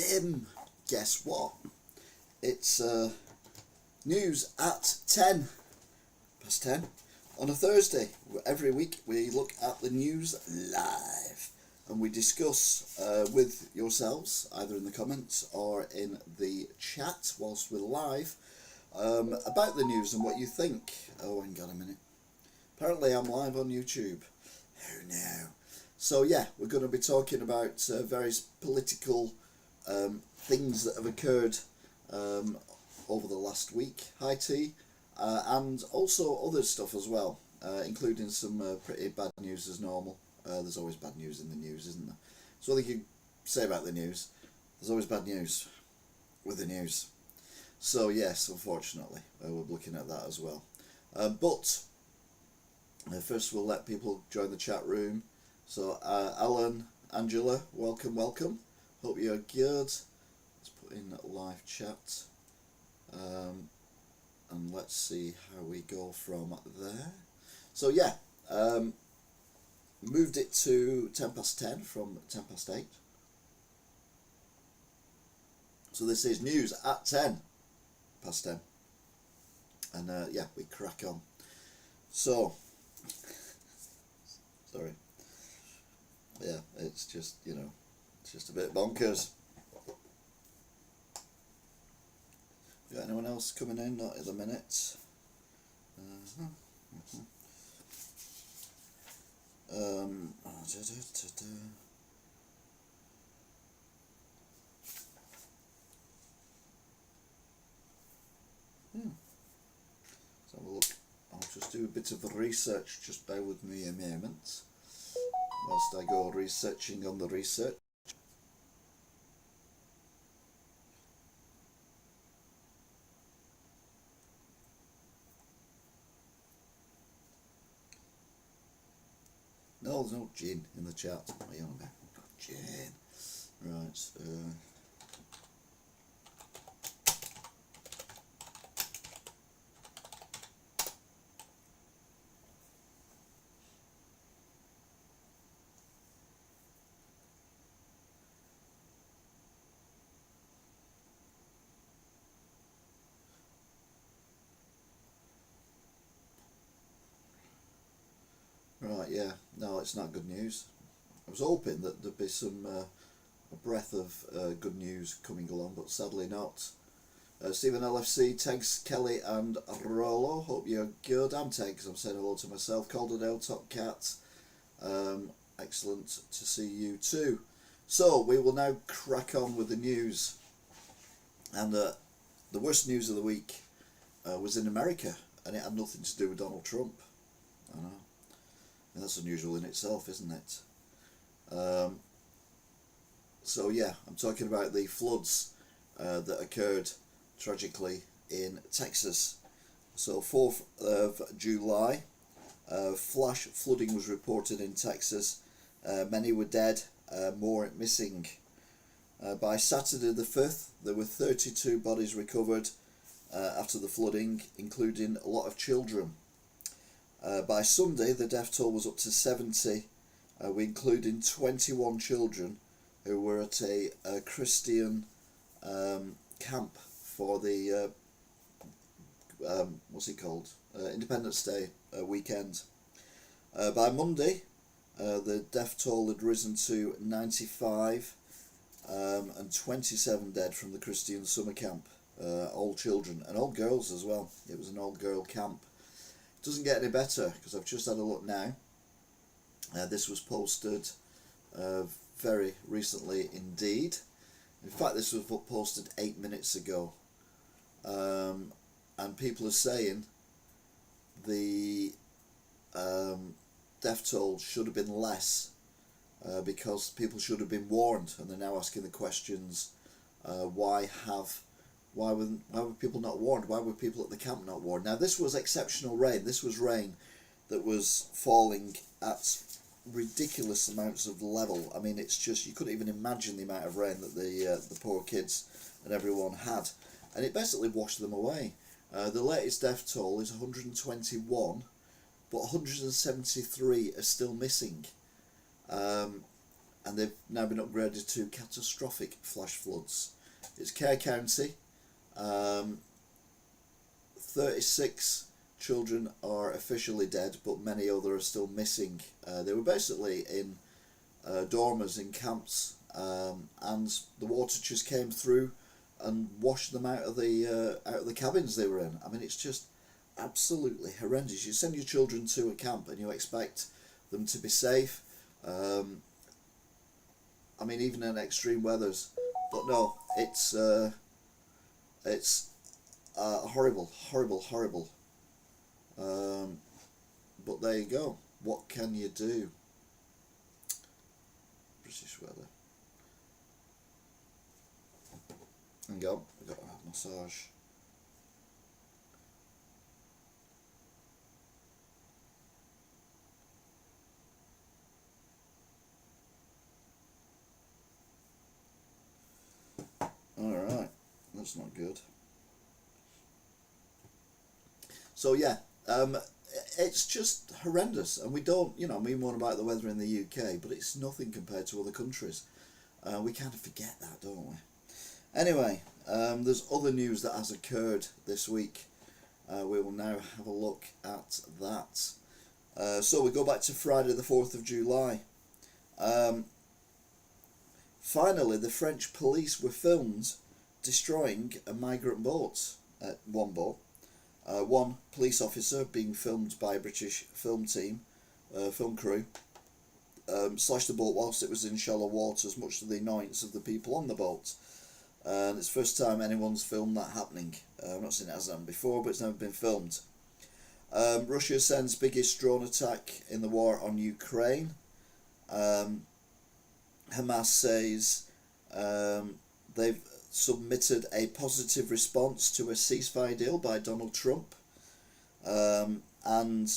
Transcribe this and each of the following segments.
Tim, guess what? It's news at 10 past 10 on a Thursday. Every week we look at the news live and we discuss with yourselves, either in the comments or in the chat whilst we're live, about the news and what you think. Oh, hang on a minute. Apparently I'm live on YouTube. Oh no. So yeah, we're going to be talking about various political things that have occurred over the last week. Hi T. And also other stuff as well, including some pretty bad news as normal. There's always bad news in the news, isn't there? So what you can say about the news, there's always bad news with the news. So yes, unfortunately, we're looking at that as well. But first we'll let people join the chat room. So Alan, Angela, welcome, welcome. Hope you're good. Let's put in live chat. And let's see how we go from there. So yeah, moved it to 10 past 10 from 10 past 8. So this is news at 10 past 10. And yeah, we crack on. So, sorry. Yeah, it's just, you know, it's just a bit bonkers. Got anyone else coming in? Not at the minute. So we'll look. I'll just do a bit of research. Just bear with me a moment whilst I go researching on the research. No, there's no gin in the chat. What are you on about? Gin. Right. Right, yeah. No, it's not good news. I was hoping that there'd be some a breath of good news coming along, but sadly not. Stephen LFC, Tegs, Kelly and Rollo, hope you're good. I'm Tegs, I'm saying hello to myself. Calderdale, Top Cat, excellent to see you too. So, we will now crack on with the news. And the worst news of the week was in America, and it had nothing to do with Donald Trump. I know. And that's unusual in itself, isn't it? So yeah, I'm talking about the floods that occurred tragically in Texas. So 4th of July, flash flooding was reported in Texas. Many were dead, more missing. By Saturday the 5th, there were 32 bodies recovered after the flooding, including a lot of children. By Sunday, the death toll was up to 70, including 21 children who were at a Christian camp for the, what's it called, Independence Day weekend. By Monday, the death toll had risen to 95 and 27 dead from the Christian summer camp, all children and all girls as well. It was an all-girl camp. Doesn't get any better because I've just had a look now. This was posted very recently indeed. In fact, this was posted 8 minutes ago, and people are saying the death toll should have been less because people should have been warned, and they're now asking the questions: why were people not warned? Why were people at the camp not warned? Now, this was exceptional rain. This was rain that was falling at ridiculous amounts of level. I mean, it's just, you couldn't even imagine the amount of rain that the poor kids and everyone had. And it basically washed them away. The latest death toll is 121, but 173 are still missing. and they've now been upgraded to catastrophic flash floods. It's Kerr County. 36 children are officially dead, but many others are still missing. They were basically in dormers in camps, and the water just came through and washed them out of the cabins they were in. I mean, it's just absolutely horrendous. You send your children to a camp and you expect them to be safe. I mean, even in extreme weathers, but no, it's horrible, horrible, horrible. But there you go. What can you do? British weather. Hang on, I've got to have a massage. Alright, that's not good. So yeah, it's just horrendous, and we don't, you know, we moan about the weather in the UK, but it's nothing compared to other countries. We kind of forget that, don't we? Anyway, there's other news that has occurred this week. We will now have a look at that. So we go back to Friday the 4th of July. Finally, the French police were filmed destroying a migrant boat, one boat. One police officer being filmed by a British film team, film crew, slashed the boat whilst it was in shallow waters, much to the annoyance of the people on the boat. And it's the first time anyone's filmed that happening. I've not seen it as happened before, but it's never been filmed. Russia sends biggest drone attack in the war on Ukraine. Hamas says they've submitted a positive response to a ceasefire deal by Donald Trump, and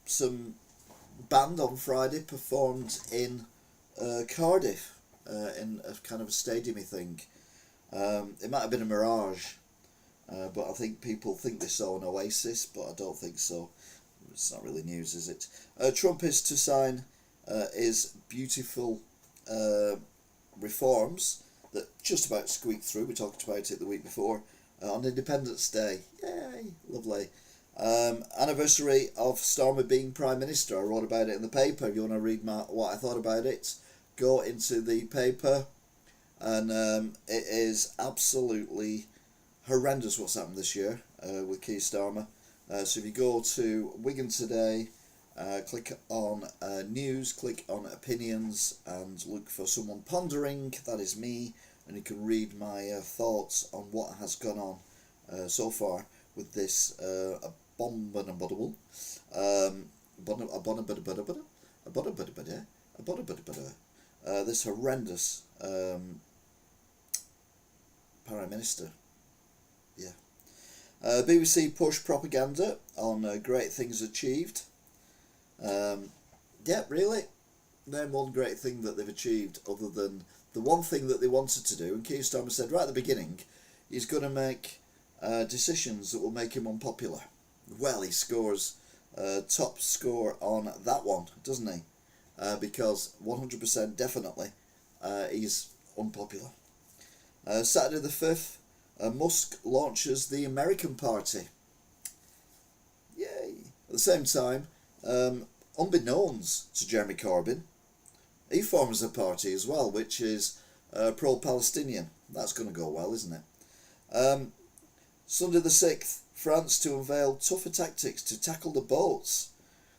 some band on Friday performed in Cardiff in a kind of a stadium-y thing. It might have been a mirage, but I think people think they saw an oasis, but I don't think so. It's not really news, is it? Trump is to sign his beautiful reforms that just about squeaked through. We talked about it the week before on Independence Day. Yay, lovely. Anniversary of Starmer being Prime Minister. I wrote about it in the paper. If you want to read what I thought about it, go into the paper, and it is absolutely horrendous what's happened this year with Keir Starmer. So if you go to Wigan Today, click on news, click on opinions, and look for someone pondering. That is me, and you can read my thoughts on what has gone on so far with this abominable, this horrendous Prime Minister. Yeah. BBC push propaganda on great things achieved. Yeah, really. Name one great thing that they've achieved other than the one thing that they wanted to do. And Keir Starmer said right at the beginning, he's going to make decisions that will make him unpopular. Well, he scores top score on that one, doesn't he? Because 100% definitely he's unpopular. Saturday the 5th, Musk launches the American Party. Yay! At the same time, unbeknownst to Jeremy Corbyn, he forms a party as well, which is pro-Palestinian. That's going to go well, isn't it? Sunday the 6th, France to unveil tougher tactics to tackle the boats.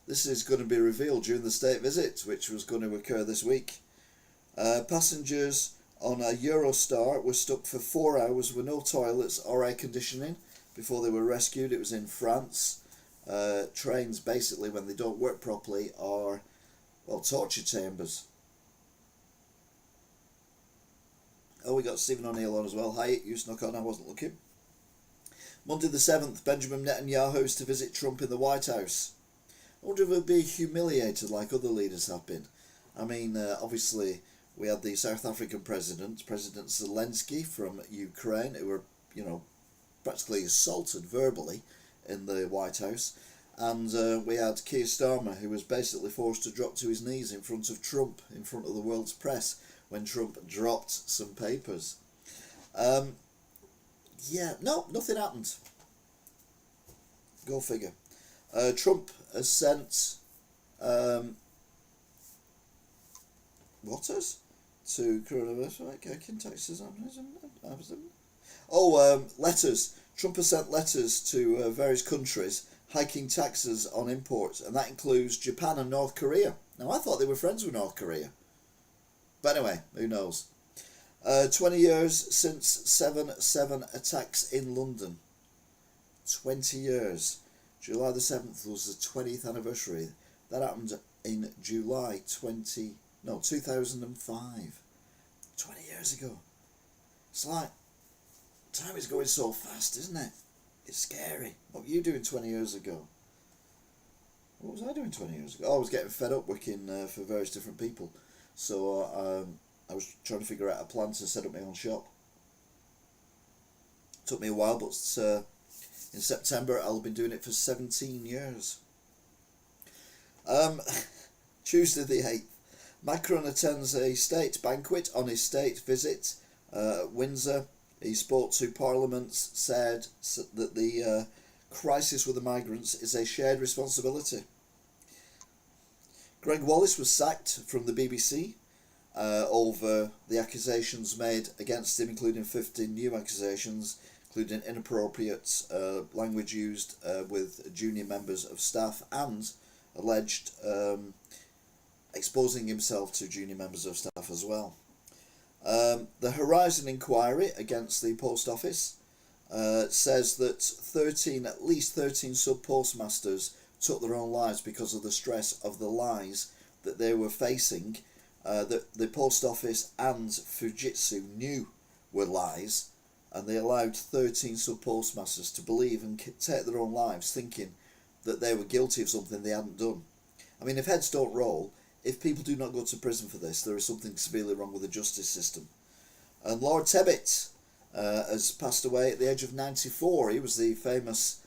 This is going to be revealed during the state visit, which was going to occur this week. Passengers on a Eurostar were stuck for 4 hours with no toilets or air conditioning before they were rescued. It was in France. Trains, basically, when they don't work properly, are, well, torture chambers. Oh, we got Stephen O'Neill on as well. Hi, you snuck on, I wasn't looking. Monday the 7th, Benjamin Netanyahu is to visit Trump in the White House. I wonder if he'll be humiliated like other leaders have been. I mean, obviously, we had the South African President Zelensky from Ukraine, who were, practically assaulted verbally in the White House. And we had Keir Starmer, who was basically forced to drop to his knees in front of Trump, in front of the world's press, when Trump dropped some papers. Yeah, no, nothing happened. Go figure. Trump has sent waters to coronavirus taxes on Amazon. Letters. Trump has sent letters to various countries hiking taxes on imports, and that includes Japan and North Korea. Now, I thought they were friends with North Korea. But anyway, who knows? 20 years since 7/7 attacks in London. 20 years. July the 7th was the 20th anniversary. That happened in July 2005. 20 years ago. It's like, time is going so fast, isn't it? It's scary. What were you doing 20 years ago? What was I doing 20 years ago? I was getting fed up working for various different people. So I was trying to figure out a plan to set up my own shop. Took me a while, but in September I'll have been doing it for 17 years. Tuesday the 8th. Macron attends a state banquet on his state visit at Windsor. He spoke to Parliament, said that the crisis with the migrants is a shared responsibility. Greg Wallace was sacked from the BBC over the accusations made against him, including 15 new accusations, including inappropriate language used with junior members of staff and alleged exposing himself to junior members of staff as well. The Horizon inquiry against the post office says that at least 13 sub-postmasters took their own lives because of the stress of the lies that they were facing, that the post office and Fujitsu knew were lies, and they allowed 13 sub-postmasters to believe and take their own lives thinking that they were guilty of something they hadn't done. I mean, if heads don't roll, if people do not go to prison for this, there is something severely wrong with the justice system. And Lord Tebbit has passed away at the age of 94. He was the famous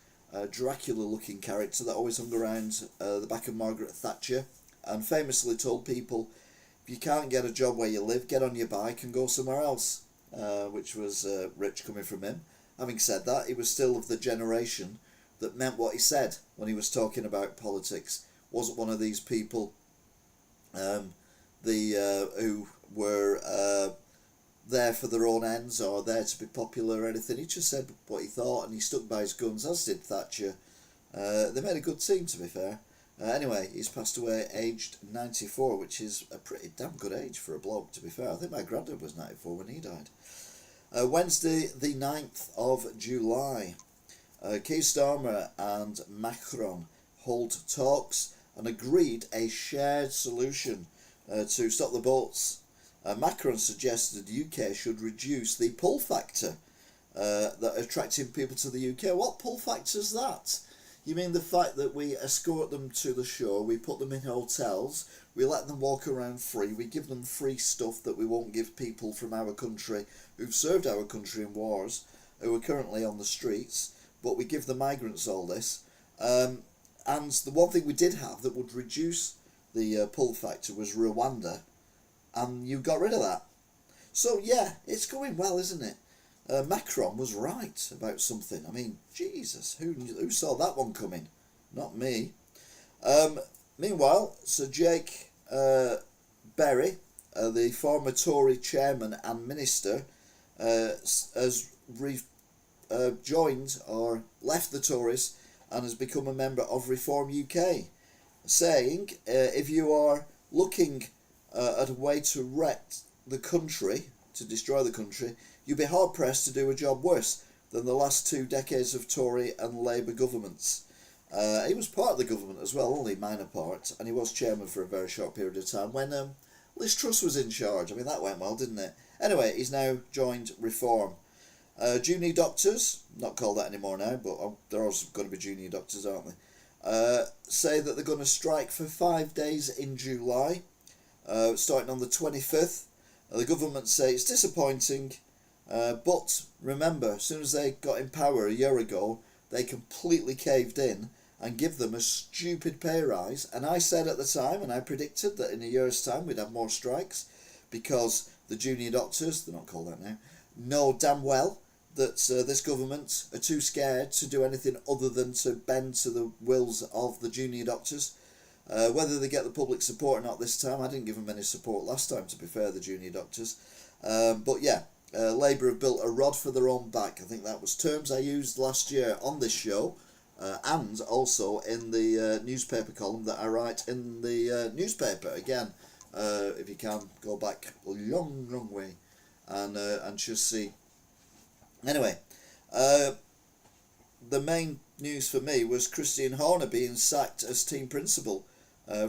Dracula-looking character that always hung around the back of Margaret Thatcher, and famously told people, if you can't get a job where you live, get on your bike and go somewhere else, which was rich coming from him. Having said that, he was still of the generation that meant what he said when he was talking about politics. Wasn't one of these people who were there for their own ends or there to be popular or anything. He just said what he thought, and he stuck by his guns, as did Thatcher. They made a good team, to be fair. Anyway, he's passed away aged 94, which is a pretty damn good age for a bloke, to be fair. I think my granddad was 94 when he died. Wednesday the 9th of July. Keir Starmer and Macron hold talks and agreed a shared solution to stop the boats. Macron suggested the UK should reduce the pull factor that attracting people to the UK. What pull factor is that? You mean the fact that we escort them to the shore, we put them in hotels, we let them walk around free, we give them free stuff that we won't give people from our country who've served our country in wars, who are currently on the streets, but we give the migrants all this. And the one thing we did have that would reduce the pull factor was Rwanda, and you got rid of that. So yeah, it's going well, isn't it? Macron was right about something. I mean, Jesus, who saw that one coming? Not me. Meanwhile, Sir Jake Berry, the former Tory chairman and minister, has joined or left the Tories and has become a member of Reform UK, saying if you are looking at a way to wreck the country, to destroy the country, you'd be hard pressed to do a job worse than the last 2 decades of Tory and Labour governments. He was part of the government as well, only a minor part, and he was chairman for a very short period of time when Liz Truss was in charge. I mean, that went well, didn't it? Anyway, he's now joined Reform. Junior doctors, not called that anymore now, but they're also going to be junior doctors, aren't they? Say that they're going to strike for 5 days in July, starting on the 25th. The government say it's disappointing, but remember, as soon as they got in power a year ago, they completely caved in and give them a stupid pay rise. And I said at the time, and I predicted that in a year's time we'd have more strikes, because the junior doctors, they're not called that now, know damn well that this government are too scared to do anything other than to bend to the wills of the junior doctors. Whether they get the public support or not this time, I didn't give them any support last time, to be fair, the junior doctors. But yeah, Labour have built a rod for their own back. I think that was terms I used last year on this show, and also in the newspaper column that I write in the newspaper. Again, if you can, go back a long, long way and just see. Anyway, the main news for me was Christian Horner being sacked as team principal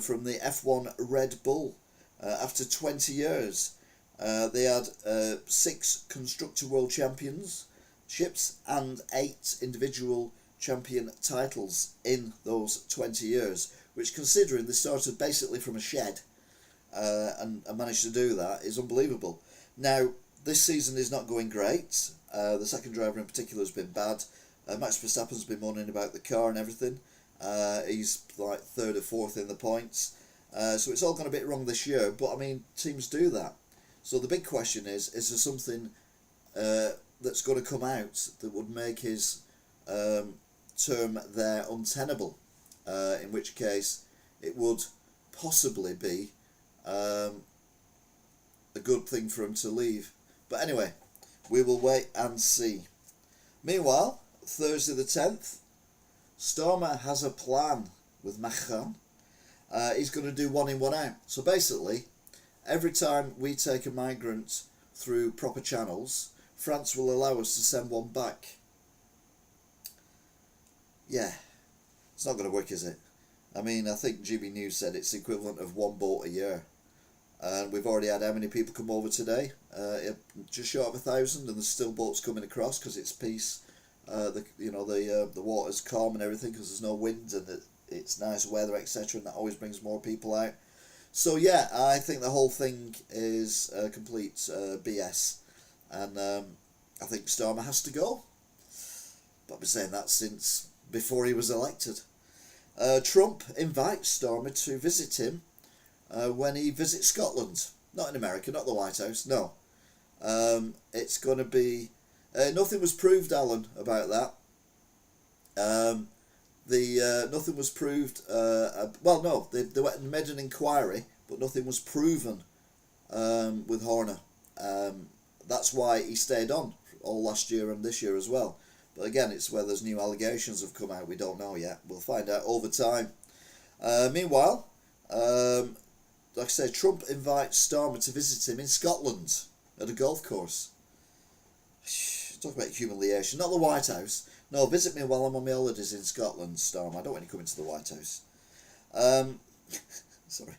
from the F1 Red Bull after 20 years. They had 6 Constructor World Championships and 8 individual champion titles in those 20 years, which, considering they started basically from a shed and managed to do that, is unbelievable. Now, this season is not going great. The second driver in particular has been bad. Max Verstappen's been moaning about the car and everything. He's like 3rd or 4th in the points. So it's all gone a bit wrong this year, but I mean, teams do that. So the big question is there something that's going to come out that would make his term there untenable? In which case it would possibly be a good thing for him to leave. But anyway, we will wait and see. Meanwhile, Thursday the 10th, Starmer has a plan with Macron. He's going to do one in, one out. So basically, every time we take a migrant through proper channels, France will allow us to send one back. Yeah, it's not going to work, is it? I mean, I think GB News said it's the equivalent of one boat a year. And we've already had how many people come over today? Just short of 1,000, and there's still boats coming across because it's peace. The water's calm and everything because there's no wind and it's nice weather, etc. And that always brings more people out. So yeah, I think the whole thing is complete BS, and I think Starmer has to go. But I've been saying that since before he was elected. Trump invites Starmer to visit him when he visits Scotland. Not in America, not the White House, no. It's going to be... nothing was proved, Alan, about that. Nothing was proved... they made an inquiry, but nothing was proven with Horner. That's why he stayed on all last year and this year as well. But again, it's where there's new allegations have come out. We don't know yet. We'll find out over time. Meanwhile, like I say, Trump invites Starmer to visit him in Scotland at a golf course. Talk about humiliation. Not the White House. No, visit me while I'm on my holidays in Scotland, Starmer. I don't want you coming to the White House. Sorry.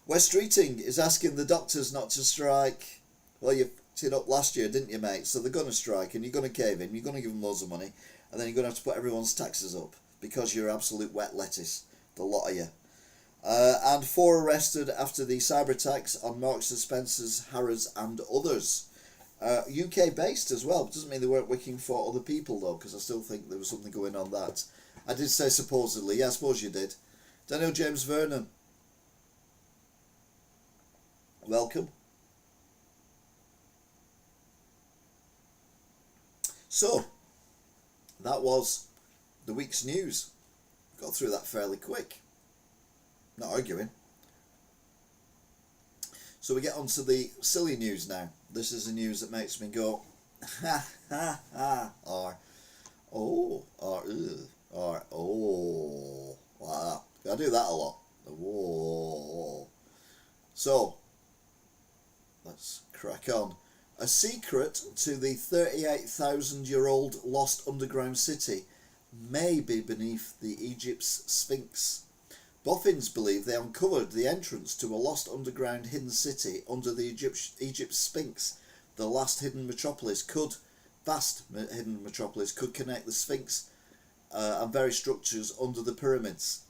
West Streeting is asking the doctors not to strike. Well, you fucked it up last year, didn't you, mate? So they're going to strike and you're going to cave in. You're going to give them loads of money. And then you're going to have to put everyone's taxes up because you're absolute wet lettuce. The lot of you. And 4 arrested after the cyber attacks on Marks & Spencer's, Harrods and others. UK based as well. Doesn't mean they weren't working for other people though, because I still think there was something going on that. I did say supposedly. Yeah, I suppose you did. Daniel James Vernon. Welcome. So, that was the week's news. Got through that fairly quick. Not arguing. So we get on to the silly news now. This is the news that makes me go, ha ha ha, or oh, or ugh, or oh, wow. I do that a lot. Whoa. So, let's crack on. A secret to the 38,000-year-old lost underground city may be beneath the Egypt's Sphinx. Boffins believe they uncovered the entrance to a lost underground hidden city under the Egypt's Sphinx. The last hidden metropolis could connect the Sphinx and various structures under the pyramids.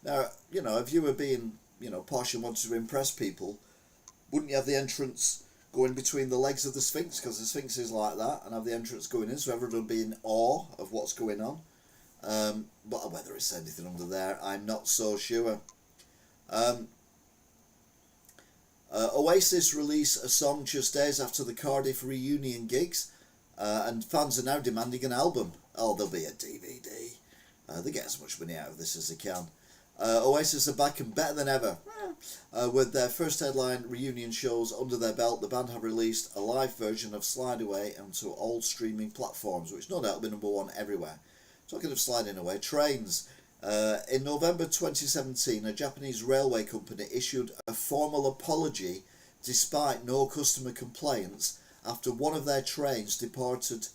Now, if you were being, posh and wanted to impress people, wouldn't you have the entrance going between the legs of the Sphinx? Because the Sphinx is like that, and have the entrance going in, so everyone would be in awe of what's going on. But whether it's anything under there, I'm not so sure. Um, Oasis release a song just days after the Cardiff reunion gigs, and fans are now demanding an album. Oh, there'll be a DVD. They get as much money out of this as they can. Oasis are back and better than ever. With their first headline reunion shows under their belt, the band have released a live version of Slide Away onto all streaming platforms, which no doubt will be number one everywhere. Talking of sliding away, trains. In November 2017, a Japanese railway company issued a formal apology despite no customer complaints after one of their trains departed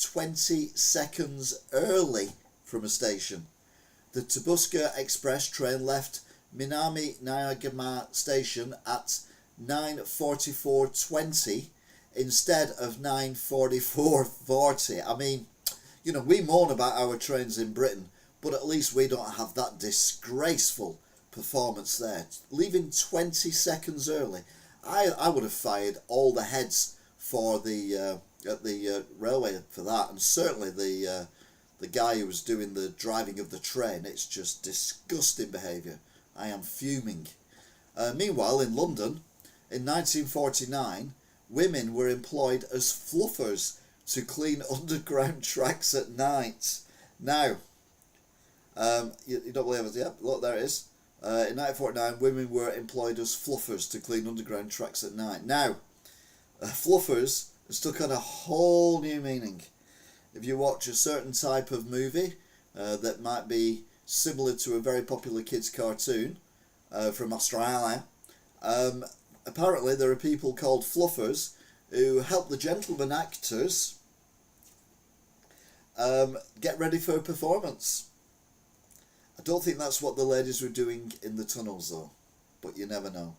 20 seconds early from a station. The Tobuska Express train left Minami Nagama station at 9:44:20 instead of 9:44:40. I mean, you know, we moan about our trains in Britain, but at least we don't have that disgraceful performance there. Leaving 20 seconds early, I would have fired all the heads for the railway for that, and certainly the guy who was doing the driving of the train. It's just disgusting behaviour. I am fuming. Meanwhile, in London, in 1949, women were employed as fluffers to clean underground tracks at night. Now, you don't believe it? Yeah, look, there it is. In 1949, women were employed as fluffers to clean underground tracks at night. Now, fluffers has took on a whole new meaning. If you watch a certain type of movie that might be similar to a very popular kids' cartoon from Australia, apparently there are people called fluffers who help the gentleman actors get ready for a performance. I don't think that's what the ladies were doing in the tunnels though, but you never know.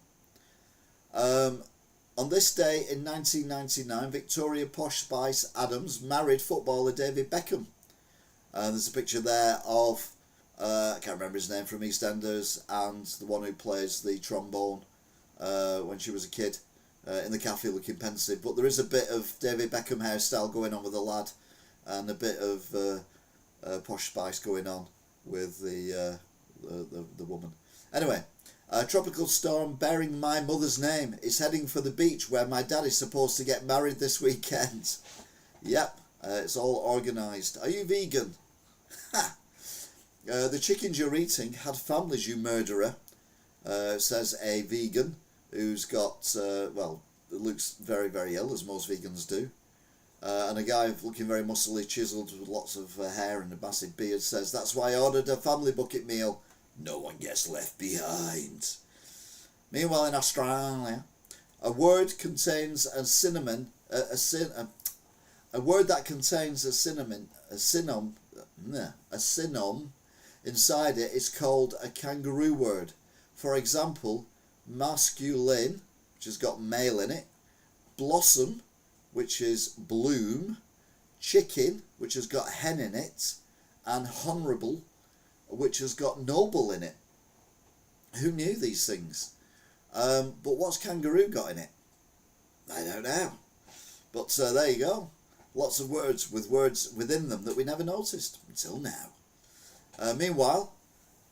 On this day in 1999, Victoria Posh Spice Adams married footballer David Beckham. There's a picture there of, I can't remember his name, from EastEnders, and the one who plays the trombone when she was a kid, in the cafe looking pensive. But there is a bit of David Beckham hairstyle going on with the lad, and a bit of Posh Spice going on with the woman. Anyway, a tropical storm bearing my mother's name is heading for the beach where my dad is supposed to get married this weekend. Yep, it's all organised. Are you vegan? Ha! The chickens you're eating had families, you murderer, says a vegan who's got, well, looks very, very ill, as most vegans do. And a guy looking very muscly, chiselled with lots of hair and a massive beard says, that's why I ordered a family bucket meal. No one gets left behind. Meanwhile, in Australia, a word contains a synonym, a word that contains a synonym inside it is called a kangaroo word. For example, masculine, which has got male in it, blossom, which is bloom, chicken, which has got hen in it, and honourable, which has got noble in it. Who knew these things? But what's kangaroo got in it? I don't know. But there you go. Lots of words with words within them that we never noticed until now. Meanwhile,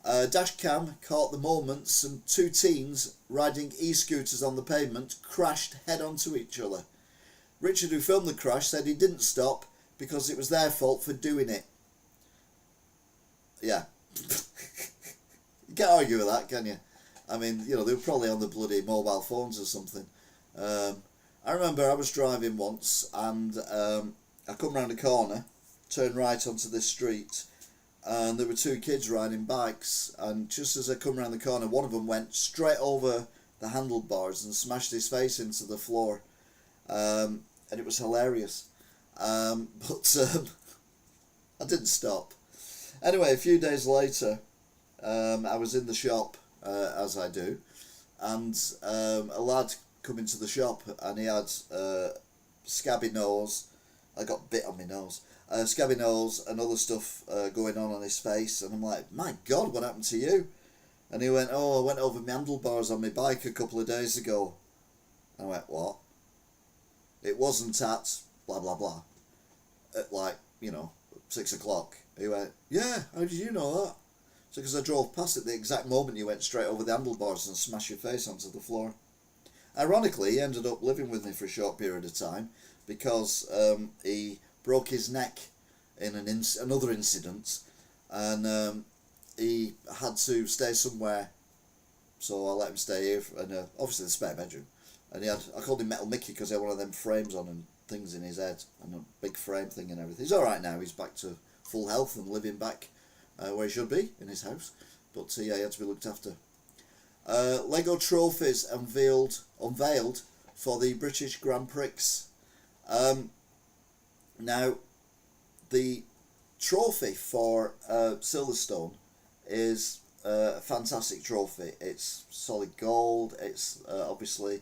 Dashcam caught the moment some two teens riding e-scooters on the pavement crashed head onto each other. Richard, who filmed the crash, said he didn't stop because it was their fault for doing it. Yeah. You can't argue with that, can you? I mean, you know, they were probably on the bloody mobile phones or something. I remember I was driving once and I come round a corner, turned right onto this street, and there were two kids riding bikes, and just as I come round the corner, one of them went straight over the handlebars and smashed his face into the floor, and it was hilarious. But I didn't stop. Anyway, a few days later, I was in the shop, as I do, and a lad come into the shop and he had scabby nose. I got bit on my nose. Scabby nose and other stuff going on his face, and I'm like, my God, what happened to you? And he went, oh, I went over my handlebars on my bike a couple of days ago. And I went, what? It wasn't at blah blah blah at, like, you know, 6 o'clock. He went, yeah, how did you know that? So because I drove past it the exact moment you went straight over the handlebars and smashed your face onto the floor. Ironically, he ended up living with me for a short period of time because he broke his neck in another incident, and he had to stay somewhere, so I let him stay here, and obviously the spare bedroom. And I called him Metal Mickey because he had one of them frames on and things in his head, and a big frame thing and everything. He's alright now, he's back to full health and living back where he should be, in his house. But yeah, he had to be looked after. Lego trophies unveiled for the British Grand Prix. Now, the trophy for Silverstone is a fantastic trophy. It's solid gold. It's obviously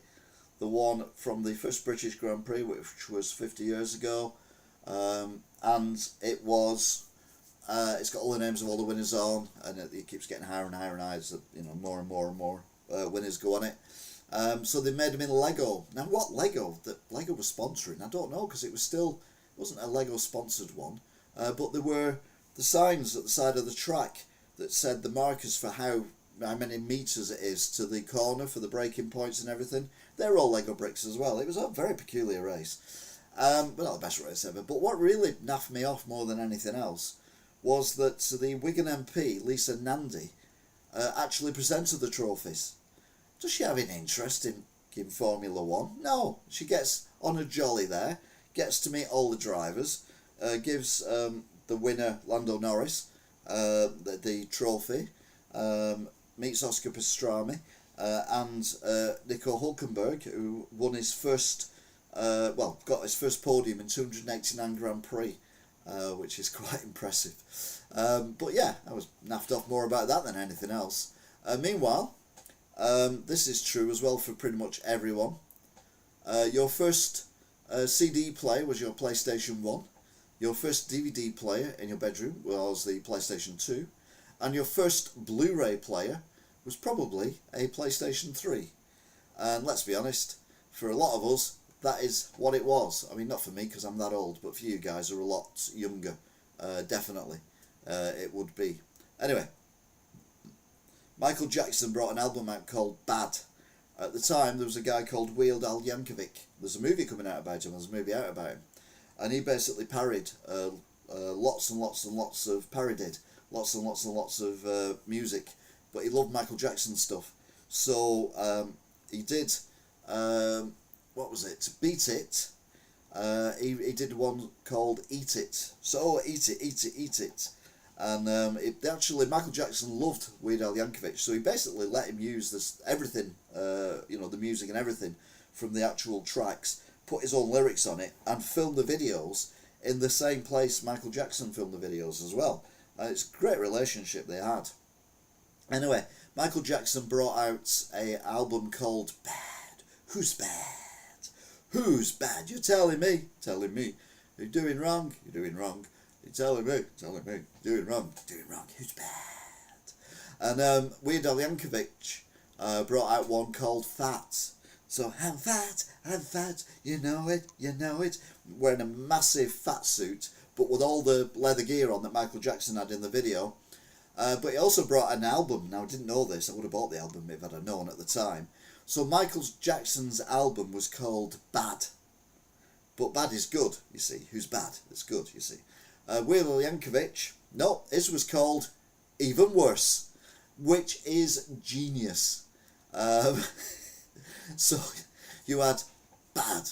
the one from the first British Grand Prix, which was 50 years ago, and it was. It's got all the names of all the winners on, and it keeps getting higher and higher and higher. So more and more and more winners go on it. So they made them in Lego. Now, what Lego that Lego was sponsoring, I don't know, because it wasn't a Lego sponsored one, but there were the signs at the side of the track that said the markers for how many meters it is to the corner for the braking points and everything. They're all Lego bricks as well. It was a very peculiar race, but not the best race ever. But what really naffed me off more than anything else was that the Wigan MP, Lisa Nandy, actually presented the trophies. Does she have an interest in Formula 1? No. She gets on a jolly there, gets to meet all the drivers, gives the winner, Lando Norris, the trophy, meets Oscar Pastrami, and Nico Hulkenberg, who won his first, got his first podium in 289 Grand Prix. Which is quite impressive. But yeah, I was naffed off more about that than anything else. Meanwhile, this is true as well for pretty much everyone. Your first CD player was your PlayStation 1. Your first DVD player in your bedroom was the PlayStation 2. And your first Blu-ray player was probably a PlayStation 3. And let's be honest, for a lot of us, that is what it was. I mean, not for me because I'm that old, but for you guys who are a lot younger, definitely it would be. Anyway, Michael Jackson brought an album out called Bad. At the time, there was a guy called Weird Al Yankovic. There's a movie coming out about him. There's a movie out about him, and he basically parodied lots and lots and lots of parodied lots and lots and lots of music. But he loved Michael Jackson stuff, so he did. What was it? Beat It. He did one called Eat It. So eat it, eat it, eat it. And actually, Michael Jackson loved Weird Al Yankovic, so he basically let him use this everything, the music and everything from the actual tracks, put his own lyrics on it, and filmed the videos in the same place Michael Jackson filmed the videos as well. It's a great relationship they had. Anyway, Michael Jackson brought out an album called Bad. Who's bad? Who's bad? You're telling me. Telling me. You're doing wrong. You're doing wrong. You're telling me. Telling me. Doing wrong. Doing wrong. Who's bad? And Weird Al Yankovic brought out one called Fat. So, I'm fat, you know it, you know it. Wearing a massive fat suit, but with all the leather gear on that Michael Jackson had in the video. But he also brought an album. Now, I didn't know this. I would have bought the album if I'd have known at the time. So Michael Jackson's album was called Bad. But bad is good, you see. Who's bad? It's good, you see. Weird Al Yankovic, no, his was called Even Worse, which is genius. So you had Bad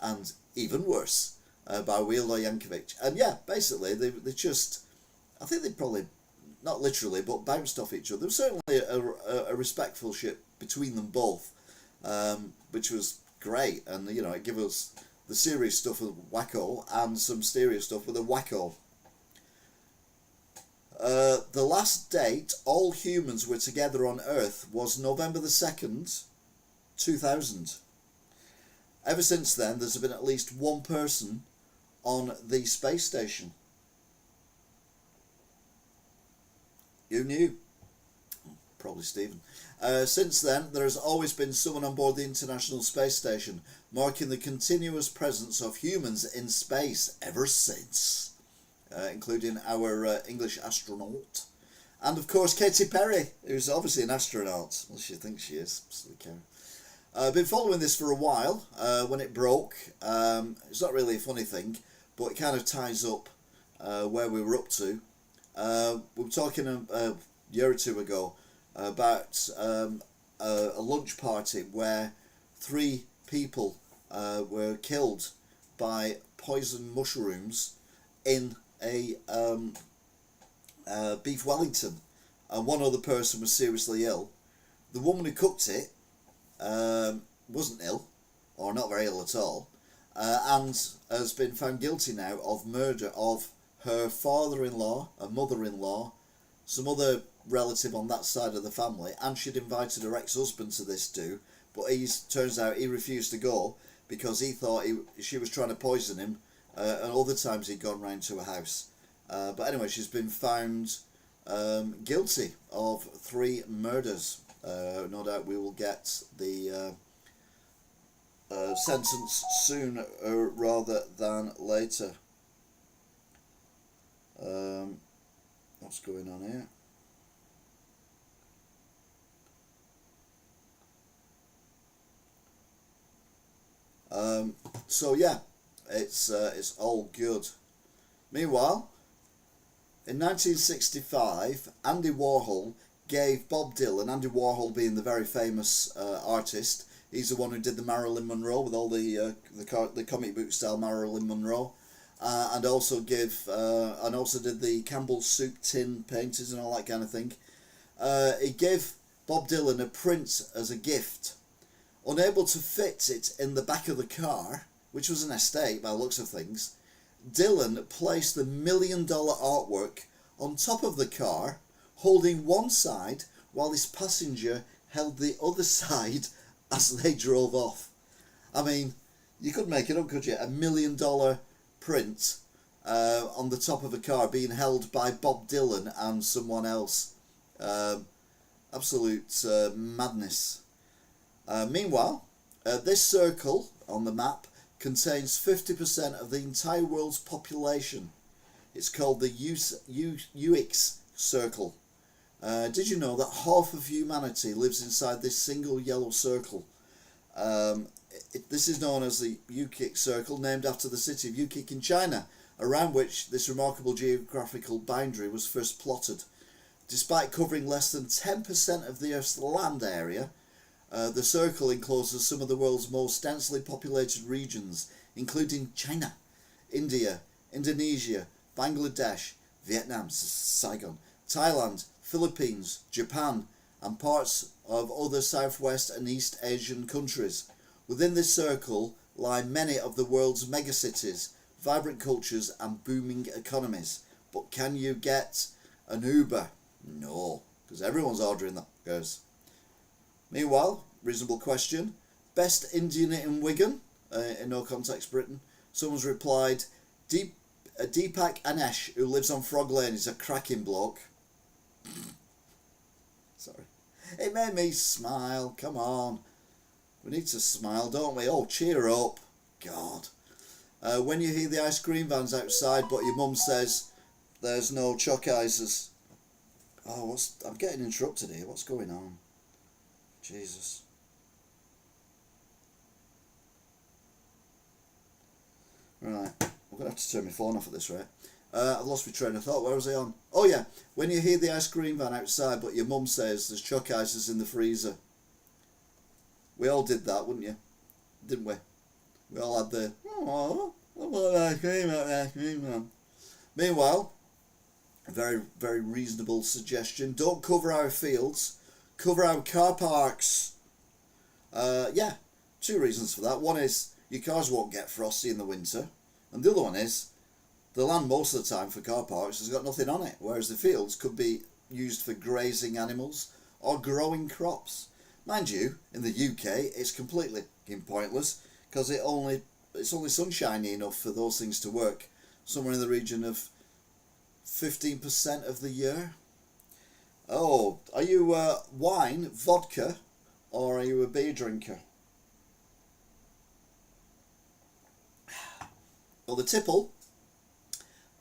and Even Worse by Weird Al Yankovic. And yeah, basically, they just, I think they probably, not literally, but bounced off each other. There was certainly a respectful ship between them both, which was great. And, it gave us the serious stuff with Wacko and some serious stuff with a Wacko. The last date all humans were together on Earth was November the 2nd, 2000. Ever since then, there's been at least one person on the space station. You knew? Probably Stephen. Since then, there has always been someone on board the International Space Station, marking the continuous presence of humans in space ever since. including our English astronaut. And of course Katy Perry, who's obviously an astronaut. Well, she thinks she is. Silly cow. I've been following this for a while. When it broke, it's not really a funny thing, but it kind of ties up where we were up to. We were talking a year or two ago about a lunch party where 3 people were killed by poison mushrooms in a beef Wellington, and one other person was seriously ill. The woman who cooked it wasn't ill, or not very ill at all, and has been found guilty now of murder of her father-in-law, a mother-in-law, some other relative on that side of the family, and she'd invited her ex-husband to this do, but turns out he refused to go because he thought she was trying to poison him, and other times he'd gone round to her house. But anyway, she's been found guilty of 3 murders. No doubt we will get the sentence sooner rather than later. What's going on here? So yeah, it's all good. Meanwhile, in 1965, Andy Warhol gave Bob Dylan, Andy Warhol being the very famous artist, he's the one who did the Marilyn Monroe with all the comic book style Marilyn Monroe, and also did the Campbell's soup tin paintings and all that kind of thing. He gave Bob Dylan a print as a gift. Unable to fit it in the back of the car, which was an estate by the looks of things, Dylan placed the $1 million artwork on top of the car, holding one side while his passenger held the other side as they drove off. I mean, you could make it up, could you? $1 million print on the top of a car being held by Bob Dylan and someone else. Absolute madness. Meanwhile, this circle on the map contains 50% of the entire world's population. It's called the UX circle. Did you know that half of humanity lives inside this single yellow circle? This is known as the Yukik circle, named after the city of Yukik in China, around which this remarkable geographical boundary was first plotted. Despite covering less than 10% of the Earth's land area, the circle encloses some of the world's most densely populated regions, including China, India, Indonesia, Bangladesh, Vietnam, Saigon, Thailand, Philippines, Japan, and parts of other Southwest and East Asian countries. Within this circle lie many of the world's megacities, vibrant cultures, and booming economies. But can you get an Uber? No, because everyone's ordering them. Goes. Meanwhile, reasonable question. Best Indian in Wigan, in no context Britain. Someone's replied, Deepak Anesh, who lives on Frog Lane, is a cracking bloke. Sorry. It made me smile. Come on. We need to smile, don't we? Oh, cheer up. God. When you hear the ice cream vans outside, but your mum says there's no choc ices. Oh, I'm getting interrupted here. What's going on? Jesus. Right, I'm going to have to turn my phone off at this rate. I've lost my train of thought. Where was I on? Oh yeah, when you hear the ice cream van outside but your mum says there's choc ices in the freezer. We all did that, wouldn't you? Didn't we? We all had the, oh, I want ice cream out the ice cream van. Meanwhile, a very, very reasonable suggestion. Don't cover our fields. Cover our car parks. Yeah, 2 reasons for that. One is your cars won't get frosty in the winter, and the other one is the land most of the time for car parks has got nothing on it, whereas the fields could be used for grazing animals or growing crops. Mind you, in the UK it's completely pointless because it's only sunshiny enough for those things to work, somewhere in the region of 15% of the year. Oh, are you wine, vodka, or are you a beer drinker? Well, the tipple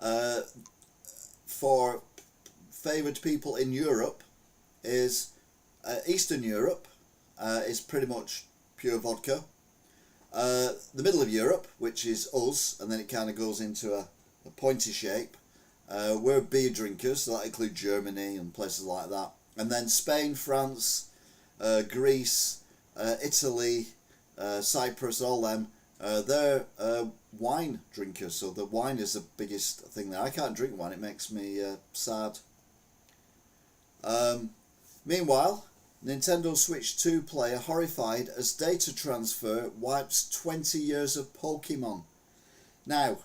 Uh, for favoured people in Europe is Eastern Europe is pretty much pure vodka. The middle of Europe, which is us, and then it kind of goes into a pointy shape. We're beer drinkers, so that includes Germany and places like that. And then Spain, France, Greece, Italy, Cyprus, all them, they're wine drinkers. So the wine is the biggest thing there. I can't drink wine, it makes me sad. Meanwhile, Nintendo Switch 2 player horrified as data transfer wipes 20 years of Pokemon. Now,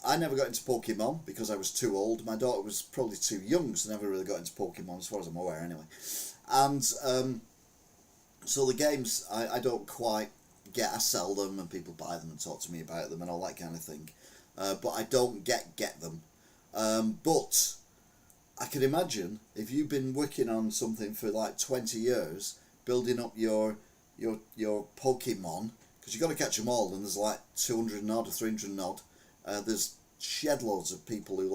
I never got into Pokemon because I was too old. My daughter was probably too young, so never really got into Pokemon as far as I'm aware anyway. And so the games I don't quite get. I sell them and people buy them and talk to me about them and all that kind of thing. But I don't get them. But I can imagine if you've been working on something for like 20 years, building up your Pokemon, because you've got to catch them all, and there's like 200 and odd or 300 and odd. There's shed loads of people who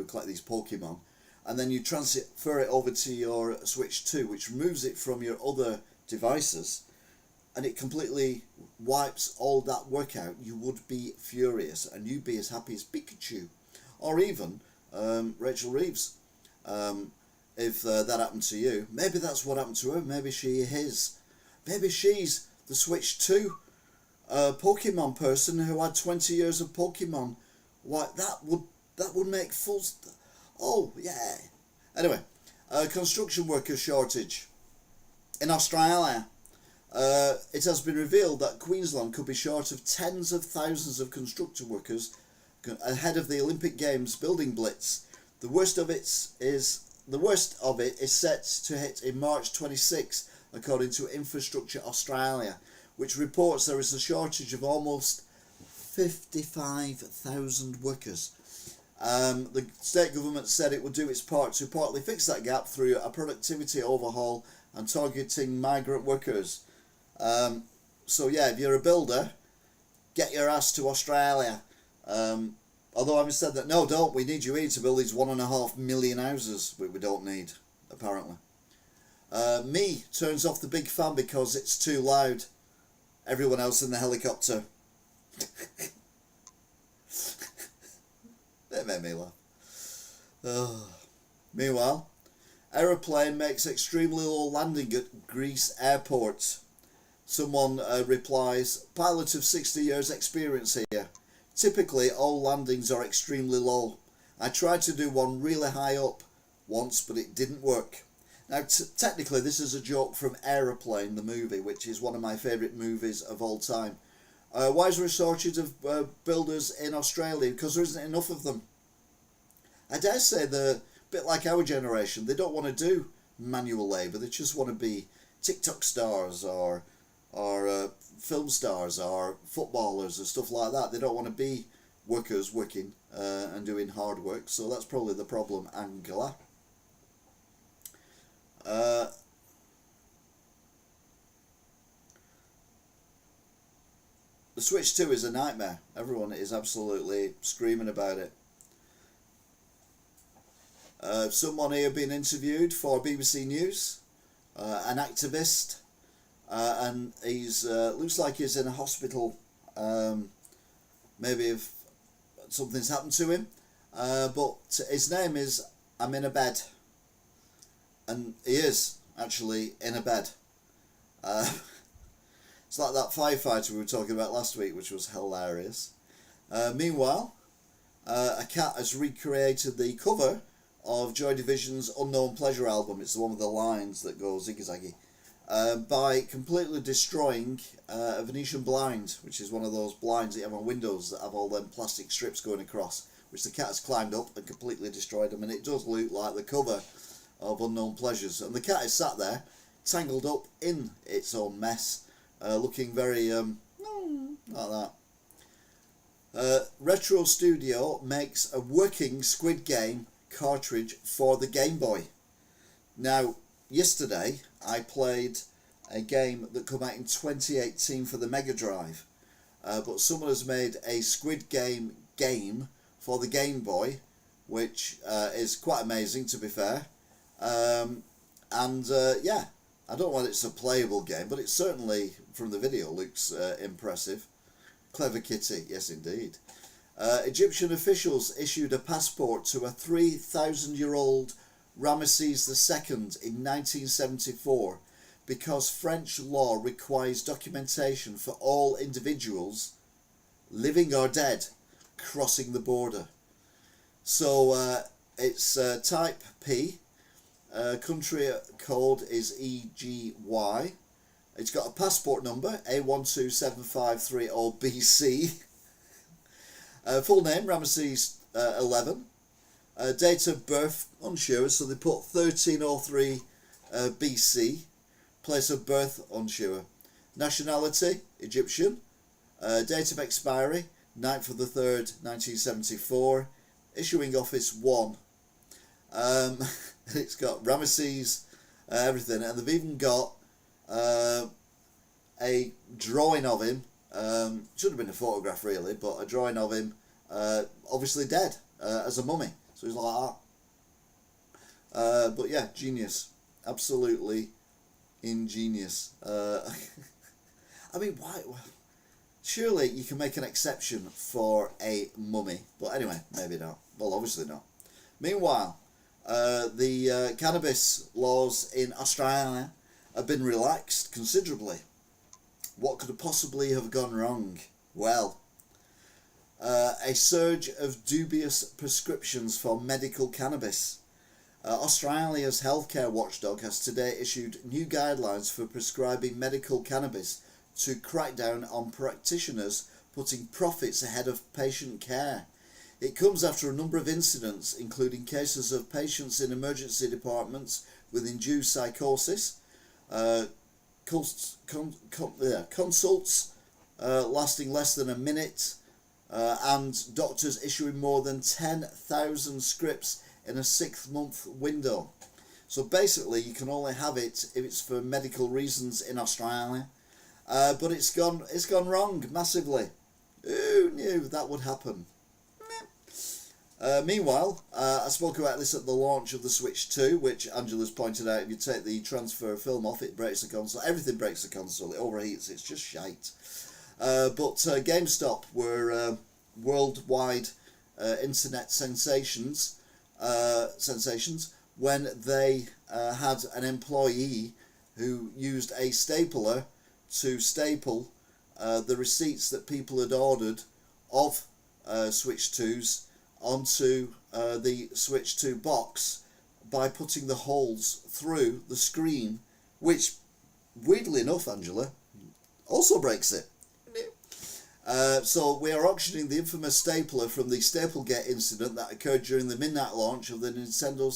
collect these Pokemon, and then you transfer it over to your Switch 2, which removes it from your other devices, and it completely wipes all that work out. You would be furious, and you'd be as happy as Pikachu, or even Rachel Reeves. If that happened to you, maybe that's what happened to her. Maybe she's the Switch 2 Pokemon person who had 20 years of Pokemon. Why, that would make full... Oh, yeah. Anyway, construction worker shortage. In Australia, it has been revealed that Queensland could be short of tens of thousands of construction workers ahead of the Olympic Games building blitz. The worst of it is set to hit in March 26, according to Infrastructure Australia, which reports there is a shortage of almost 55,000 workers. The state government said it would do its part to partly fix that gap through a productivity overhaul and targeting migrant workers. So yeah, if you're a builder, get your ass to Australia. Although I've said that, no, don't, we need you here to build these 1.5 million houses, we don't need, apparently. Me turns off the big fan because it's too loud. Everyone else in the helicopter. That made me laugh. Meanwhile, aeroplane makes extremely low landing at Greece airport. Someone replies, pilot of 60 years experience here. Typically all landings are extremely low. I tried to do one really high up once, but it didn't work. Now technically this is a joke from Aeroplane, the movie, which is one of my favourite movies of all time. Why is there a shortage of builders in Australia? Because there isn't enough of them. I dare say they're a bit like our generation. They don't want to do manual labour. They just want to be TikTok stars or film stars or footballers or stuff like that. They don't want to be workers working and doing hard work. So that's probably the problem, Angela. The Switch 2 is a nightmare. Everyone is absolutely screaming about it. Someone here being interviewed for BBC News, an activist, and he's looks like he's in a hospital. Maybe if something's happened to him, but his name is I'm in a bed, and he is actually in a bed. It's like that firefighter we were talking about last week, which was hilarious. Meanwhile, a cat has recreated the cover of Joy Division's Unknown Pleasure album. It's the one with the lines that go ziggy-zaggy. By completely destroying a Venetian blind, which is one of those blinds that you have on windows that have all them plastic strips going across, which the cat has climbed up and completely destroyed them. And it does look like the cover of Unknown Pleasures. And the cat is sat there, tangled up in its own mess, looking very, like that. Retro Studio makes a working Squid Game cartridge for the Game Boy. Now, yesterday I played a game that came out in 2018 for the Mega Drive, but someone has made a Squid Game for the Game Boy, which is quite amazing, to be fair. Yeah, I don't know whether it's a playable game, but it certainly, from the video, looks impressive. Clever kitty, yes indeed. Egyptian officials issued a passport to a 3,000-year-old Ramesses II in 1974 because French law requires documentation for all individuals, living or dead, crossing the border. So it's type P, country code is EGY. It's got a passport number, A127530BC. Full name, Ramesses 11. Date of birth, unsure, so they put 1303 BC. Place of birth, unsure. Nationality, Egyptian. Date of expiry, 9th of the 3rd, 1974. Issuing office 1. It's got Ramesses, everything, and they've even got a drawing of him. Should have been a photograph really, but a drawing of him, obviously dead, as a mummy. So he's like that. But yeah, genius, absolutely ingenious. I mean, why? Surely you can make an exception for a mummy, but anyway, maybe not. Well, obviously not. Meanwhile, the cannabis laws in Australia have been relaxed considerably. What could possibly have gone wrong? Well, a surge of dubious prescriptions for medical cannabis. Australia's healthcare watchdog has today issued new guidelines for prescribing medical cannabis to crack down on practitioners putting profits ahead of patient care. It comes after a number of incidents, including cases of patients in emergency departments with induced psychosis, consults lasting less than a minute, and doctors issuing more than 10,000 scripts in a 6-month window. So basically you can only have it if it's for medical reasons in Australia, but it's gone wrong massively. Who knew that would happen? Meanwhile, I spoke about this at the launch of the Switch 2, which Angela's pointed out, if you take the transfer film off, it breaks the console. Everything breaks the console, it overheats, it's just shite. But GameStop were worldwide internet sensations when they had an employee who used a stapler to staple the receipts that people had ordered of Switch 2s onto the Switch 2 box by putting the holes through the screen, which, weirdly enough, Angela, also breaks it. So we are auctioning the infamous stapler from the Staplegate incident that occurred during the midnight launch of the Nintendo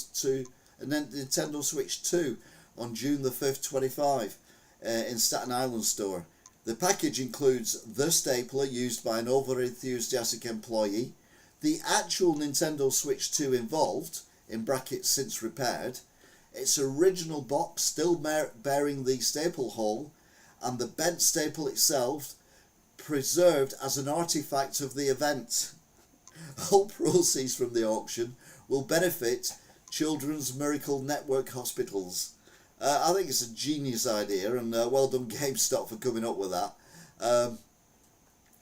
Switch 2 on June the 5th, 25 in Staten Island store. The package includes the stapler used by an over-enthusiastic employee, the actual Nintendo Switch 2 involved, in brackets since repaired, its original box still bearing the staple hole, and the bent staple itself preserved as an artifact of the event. All proceeds from the auction will benefit Children's Miracle Network hospitals. I think it's a genius idea, and well done GameStop for coming up with that.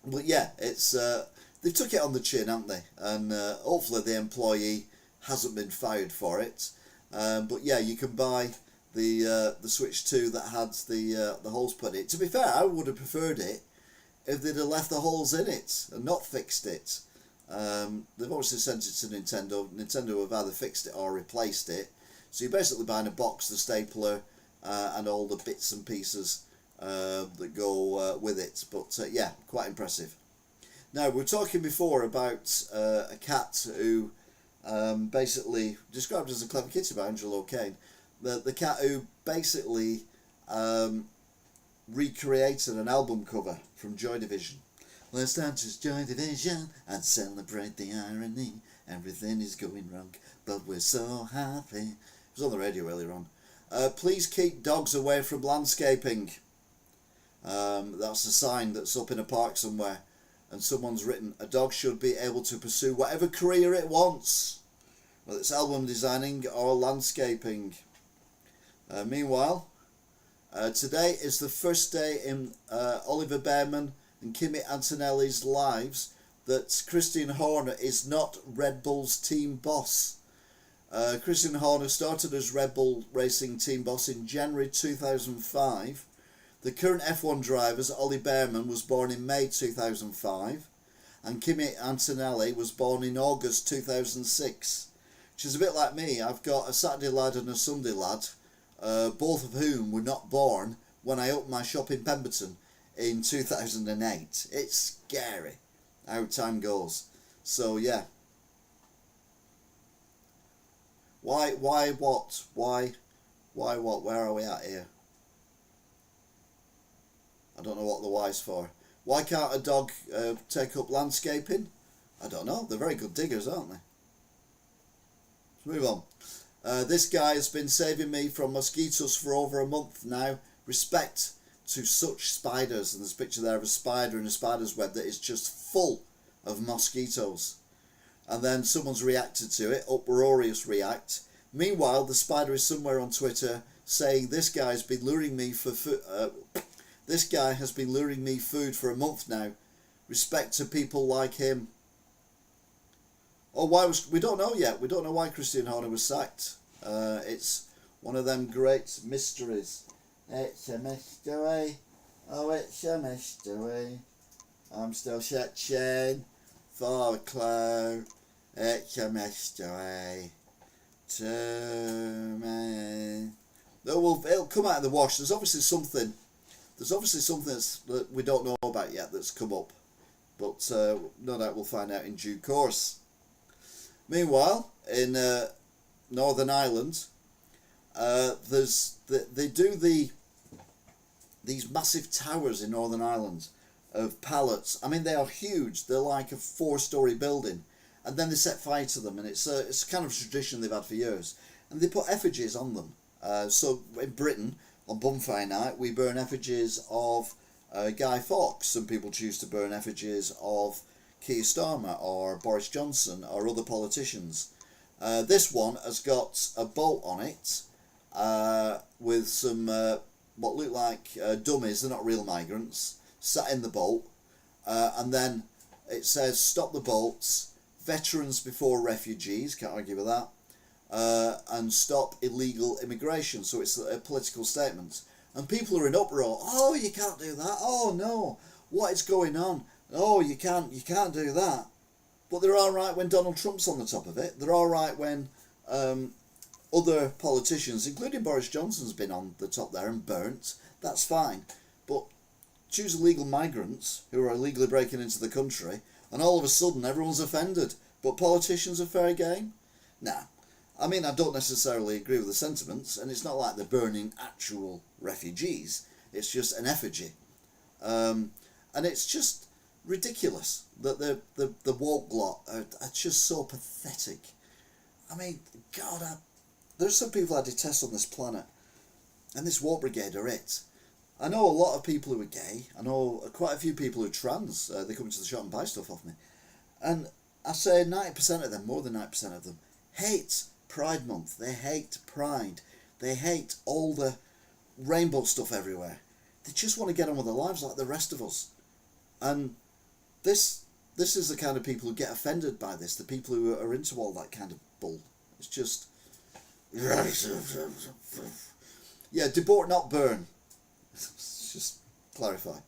But yeah, it's they took it on the chin, haven't they? And hopefully the employee hasn't been fired for it. But yeah, you can buy the Switch 2 that had the holes put in it. To be fair, I would have preferred it if they'd have left the holes in it and not fixed it. They've obviously sent it to Nintendo. Nintendo have either fixed it or replaced it. So you're basically buying a box, the stapler, and all the bits and pieces that go with it. But yeah, quite impressive. Now, we were talking before about a cat who basically, described as a clever kitty by Angela O'Kane, the cat who basically recreated an album cover from Joy Division. Let's dance Joy Division and celebrate the irony. Everything is going wrong, but we're so happy. It was on the radio earlier on. Please keep dogs away from landscaping. That's a sign that's up in a park somewhere. and someone's written, a dog should be able to pursue whatever career it wants, whether it's album designing or landscaping. Meanwhile, today is the first day in Oliver Bearman and Kimi Antonelli's lives that Christian Horner is not Red Bull's team boss. Christian Horner started as Red Bull Racing team boss in January 2005. The current F1 driver, Ollie Bearman, was born in May 2005, and Kimi Antonelli was born in August 2006, which is a bit like me. I've got a Saturday lad and a Sunday lad, both of whom were not born when I opened my shop in Pemberton in 2008. It's scary how time goes. So yeah. Why what? Where are we at here? I don't know what the why's for. Why can't a dog take up landscaping? I don't know. They're very good diggers, aren't they? Let's move on. This guy has been saving me from mosquitoes for over a month now. Respect to such spiders. And there's a picture there of a spider in a spider's web that is just full of mosquitoes. And then someone's reacted to it, uproarious react. Meanwhile, the spider is somewhere on Twitter saying this guy's been luring me for this guy has been luring me food for a month now. Respect to people like him. Oh, we don't know yet. We don't know why Christian Horner was sacked. It's one of them great mysteries. It's a mystery. Oh, it's a mystery. I'm still searching for a clue. It's a mystery to me. It'll come out of the wash. There's obviously something that we don't know about yet that's come up, but no doubt we'll find out in due course. Meanwhile, in Northern Ireland, they do these massive towers in Northern Ireland of pallets. I mean, they are huge. They're like a 4-story building, and then they set fire to them, and it's a kind of tradition they've had for years. And they put effigies on them. So in Britain, on Bonfire Night, we burn effigies of Guy Fawkes. Some people choose to burn effigies of Keir Starmer or Boris Johnson or other politicians. This one has got a bolt on it with some what look like dummies. They're not real migrants, sat in the bolt, and then it says stop the bolts, veterans before refugees, can't argue with that, and stop illegal immigration. So it's a political statement, and people are in uproar. Oh, you can't do that. Oh no, what is going on? Oh, you can't do that. But they're all right when Donald Trump's on the top of it. They're all right when other politicians, including Boris Johnson's been on the top there and burnt. That's fine. But choose illegal migrants who are illegally breaking into the country, and all of a sudden everyone's offended. But politicians are fair game? Nah. I mean, I don't necessarily agree with the sentiments, and it's not like they're burning actual refugees. It's just an effigy. And it's just ridiculous that the woke lot are just so pathetic. I mean, God, there's some people I detest on this planet, and this woke brigade are it. I know a lot of people who are gay. I know quite a few people who are trans. They come into the shop and buy stuff off me. And I say 90% of them, more than 90% of them, hate Pride Month. They hate Pride. They hate all the rainbow stuff everywhere. They just want to get on with their lives like the rest of us. And this is the kind of people who get offended by this, the people who are into all that kind of bull. It's just... Yeah, deport, not burn. Just clarify.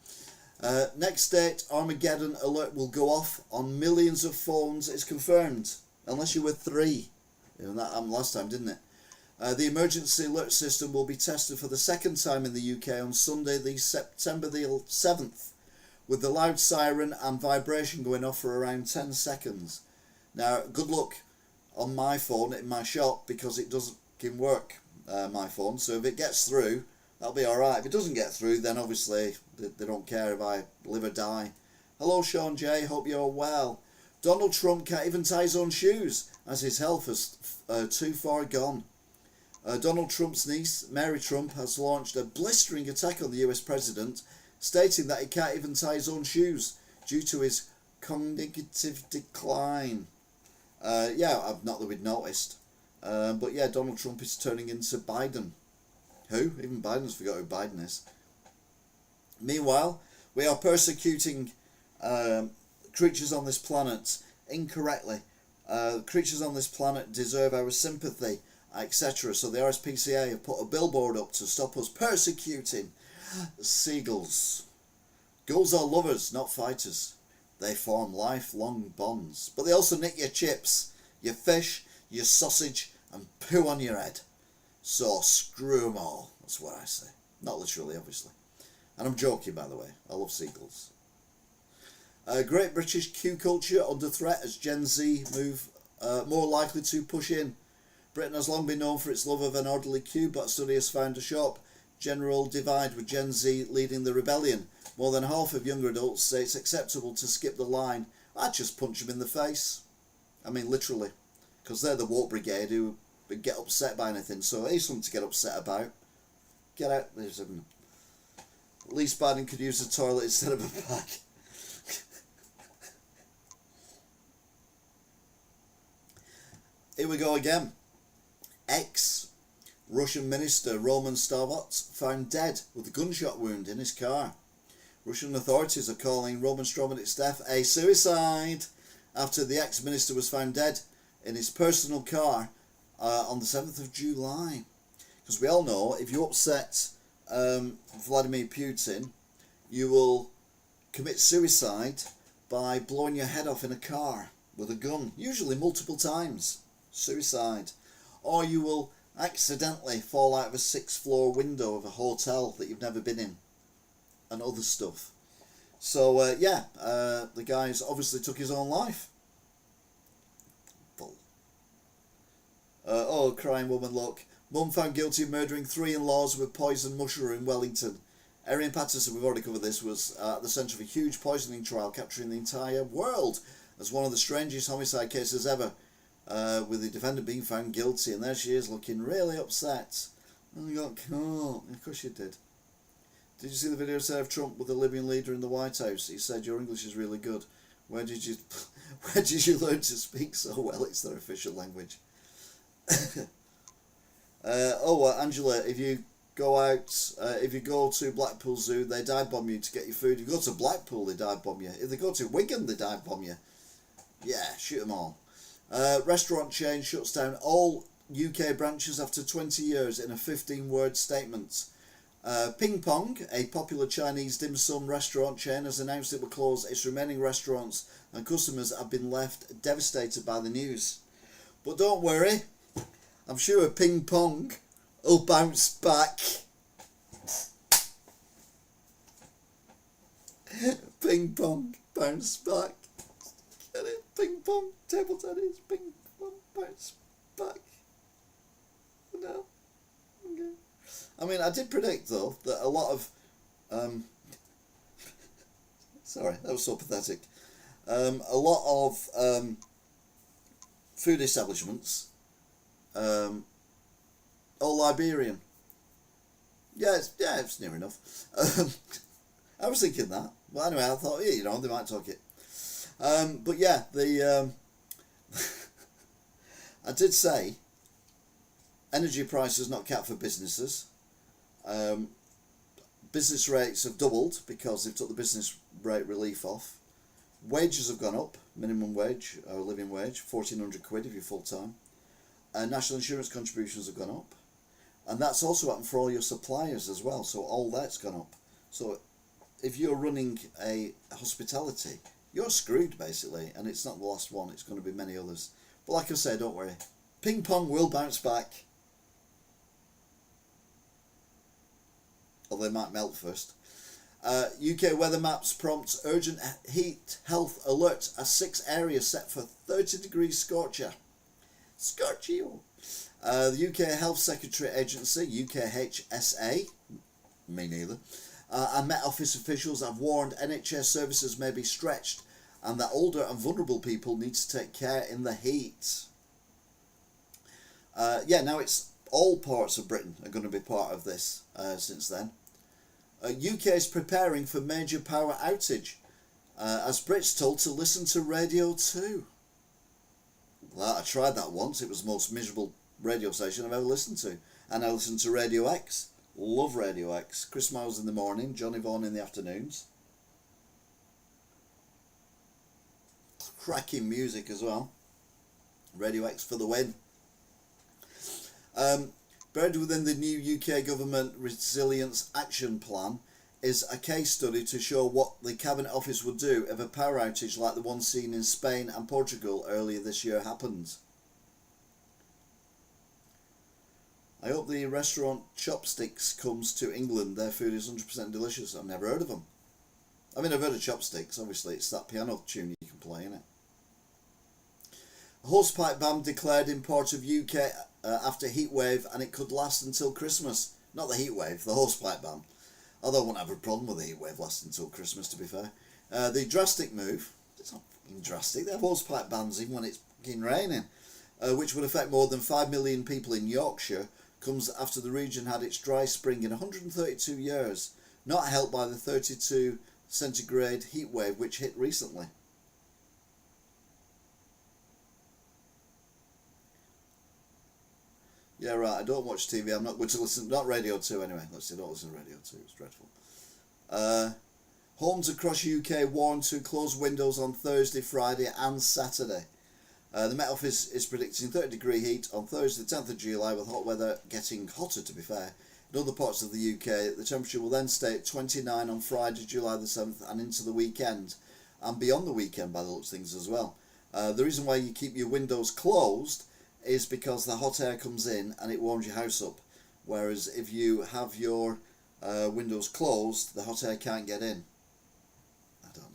Next date, Armageddon alert will go off on millions of phones. It's confirmed, unless you were 3. That happened last time, didn't it? The emergency alert system will be tested for the second time in the UK on Sunday, September the 7th, with the loud siren and vibration going off for around 10 seconds. Now, good luck on my phone in my shop, because it doesn't work, my phone. So if it gets through, that'll be alright. If it doesn't get through, then obviously they don't care if I live or die. Hello, Sean J. Hope you're well. Donald Trump can't even tie his own shoes, as his health is too far gone. Donald Trump's niece, Mary Trump, has launched a blistering attack on the US president, stating that he can't even tie his own shoes due to his cognitive decline. Yeah, not that we'd noticed. But yeah, Donald Trump is turning into Biden. Who? Even Biden's forgot who Biden is. Meanwhile, we are persecuting creatures on this planet incorrectly. Creatures on this planet deserve our sympathy, etc. So the RSPCA have put a billboard up to stop us persecuting seagulls. Gulls are lovers, not fighters. They form lifelong bonds. But they also nick your chips, your fish, your sausage, and poo on your head. So screw 'em all. That's what I say. Not literally, obviously. And I'm joking, by the way. I love seagulls. Great British Q culture under threat as Gen Z move more likely to push in. Britain has long been known for its love of an orderly queue, but a study has found a sharp general divide with Gen Z leading the rebellion. More than half of younger adults say it's acceptable to skip the line. I'd just punch them in the face. I mean, literally. Because they're the woke brigade who get upset by anything. So here's something to get upset about. Get out. There's at least Biden could use a toilet instead of a bag. Here we go again. Ex-Russian minister Roman Starmer found dead with a gunshot wound in his car. Russian authorities are calling Roman Starmer's death a suicide after the ex-minister was found dead in his personal car on the 7th of July. Because we all know, if you upset Vladimir Putin, you will commit suicide by blowing your head off in a car with a gun, usually multiple times. Suicide. Or you will accidentally fall out of a 6th floor window of a hotel that you've never been in, and other stuff. So the guy's obviously took his own life. Crying woman, look. Mum found guilty of murdering 3 in-laws with poisoned mushroom in Wellington. Erin Patterson, we've already covered this, was at the centre of a huge poisoning trial capturing the entire world as one of the strangest homicide cases ever, with the defendant being found guilty. And there she is looking really upset. Oh, you got caught. Of course you did. Did you see the video of Trump with the Libyan leader in the White House? He said, your English is really good. Where did you learn to speak so well? It's their official language. Angela, if you go out, if you go to Blackpool Zoo, they dive bomb you to get your food. If you go to Blackpool, they dive bomb you. If they go to Wigan, they dive bomb you. Yeah, shoot them all. Restaurant chain shuts down all UK branches after 20 years in a 15-word statement. Ping Pong, a popular Chinese dim sum restaurant chain, has announced it will close its remaining restaurants, and customers have been left devastated by the news. But don't worry, I'm sure Ping Pong will bounce back. Ping Pong, bounce back. Get it? Ping Pong, table tennis, Ping Pong, bounce back. No? Okay. I mean, I did predict, though, that a lot of... sorry, that was so pathetic. A lot of food establishments, all Liberian. Yeah, it's near enough. I was thinking that. Well, anyway, I thought, yeah, they might talk it. But yeah, I did say energy prices not capped for businesses. Business rates have doubled because they've took the business rate relief off. Wages have gone up, minimum wage or living wage, 1,400 quid if you're full time. National insurance contributions have gone up. And that's also happened for all your suppliers as well, so all that's gone up. So if you're running a hospitality, you're screwed basically, and it's not the last one, it's going to be many others. But like I say, don't worry. Ping Pong will bounce back. Or they might melt first. UK weather maps prompts urgent heat health alert as 6 areas set for 30 degrees scorcher. Scorchio. The UK Health Secretary Agency, UKHSA, me neither, and Met Office officials have warned NHS services may be stretched and that older and vulnerable people need to take care in the heat. Now it's all parts of Britain are going to be part of this since then. UK is preparing for major power outage. as Brits told to listen to Radio 2. Well, I tried that once. It was the most miserable radio station I've ever listened to. And I listened to Radio X. Love Radio X. Chris Miles in the morning, Johnny Vaughan in the afternoons. Cracking music as well. Radio X for the win. Buried within the new UK Government Resilience Action Plan is a case study to show what the Cabinet Office would do if a power outage like the one seen in Spain and Portugal earlier this year happens. I hope the restaurant Chopsticks comes to England. Their food is 100% delicious. I've never heard of them. I mean, I've heard of Chopsticks. Obviously, it's that piano tune you can play, innit? A hosepipe ban declared in part of UK after heatwave, and it could last until Christmas. Not the heatwave, the hosepipe ban. Although I won't have a problem with the heatwave lasting until Christmas, to be fair. The drastic move, it's not fucking drastic, they have hosepipe bans even when it's fucking raining, which would affect more than 5 million people in Yorkshire, comes after the region had its dry spring in 132 years, not helped by the 32 centigrade heatwave which hit recently. Yeah, right, I don't watch TV, I'm not going to listen, not Radio 2 anyway, let's see, don't listen to Radio 2, it's dreadful. Homes across UK warned to close windows on Thursday, Friday and Saturday. The Met Office is predicting 30-degree heat on Thursday, 10th of July, with hot weather getting hotter, to be fair. In other parts of the UK, the temperature will then stay at 29 on Friday, July the 7th, and into the weekend, and beyond the weekend by the looks of things as well. The reason why you keep your windows closed is because the hot air comes in and it warms your house up, whereas if you have your windows closed, the hot air can't get in. I don't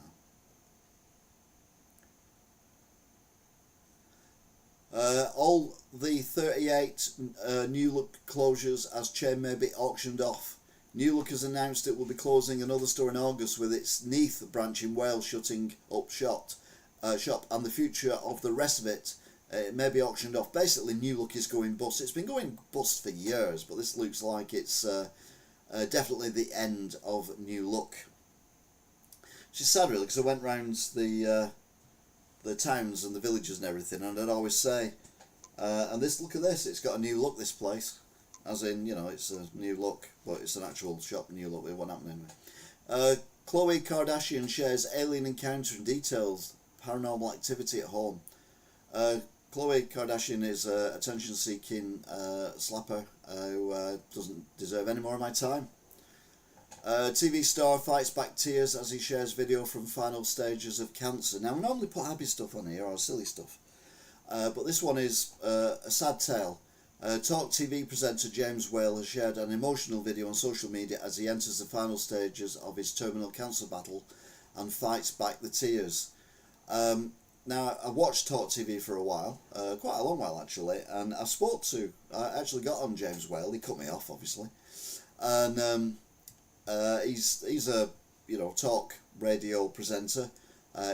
know. All the 38 New Look closures as chain may be auctioned off. New Look has announced it will be closing another store in August, with its Neath branch in Wales shutting up shop, and the future of the rest of it may be auctioned off. Basically, New Look is going bust. It's been going bust for years, but this looks like it's definitely the end of New Look. Which is sad, really, because I went round the towns and the villages and everything, and I'd always say, and this, look at this, it's got a new look, this place. As in, you know, it's a new look, but it's an actual shop, New Look, with what happened anyway. Khloe Kardashian shares alien encounter and details paranormal activity at home. Khloe Kardashian is an attention-seeking slapper who doesn't deserve any more of my time. TV star fights back tears as he shares video from final stages of cancer. Now, we normally put happy stuff on here, or silly stuff, but this one is a sad tale. Talk TV presenter James Whale has shared an emotional video on social media as he enters the final stages of his terminal cancer battle and fights back the tears. Now, I watched Talk TV for a while, quite a long while actually, and I actually got on James Whale. He cut me off, obviously, and he's a talk radio presenter.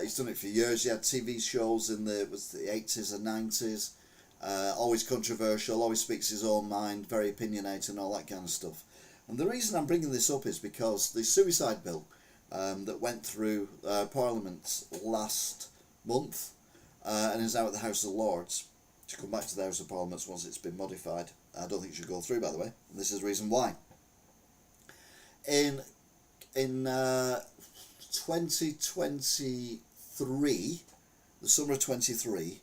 He's done it for years. He had TV shows in the 80s and 90s. Always controversial, always speaks his own mind, very opinionated and all that kind of stuff. And the reason I'm bringing this up is because the suicide bill that went through Parliament last month and is now at the House of Lords, to come back to the House of Parliament once it's been modified. I don't think it should go through, by the way, and this is the reason why. In 2023, the summer of 23,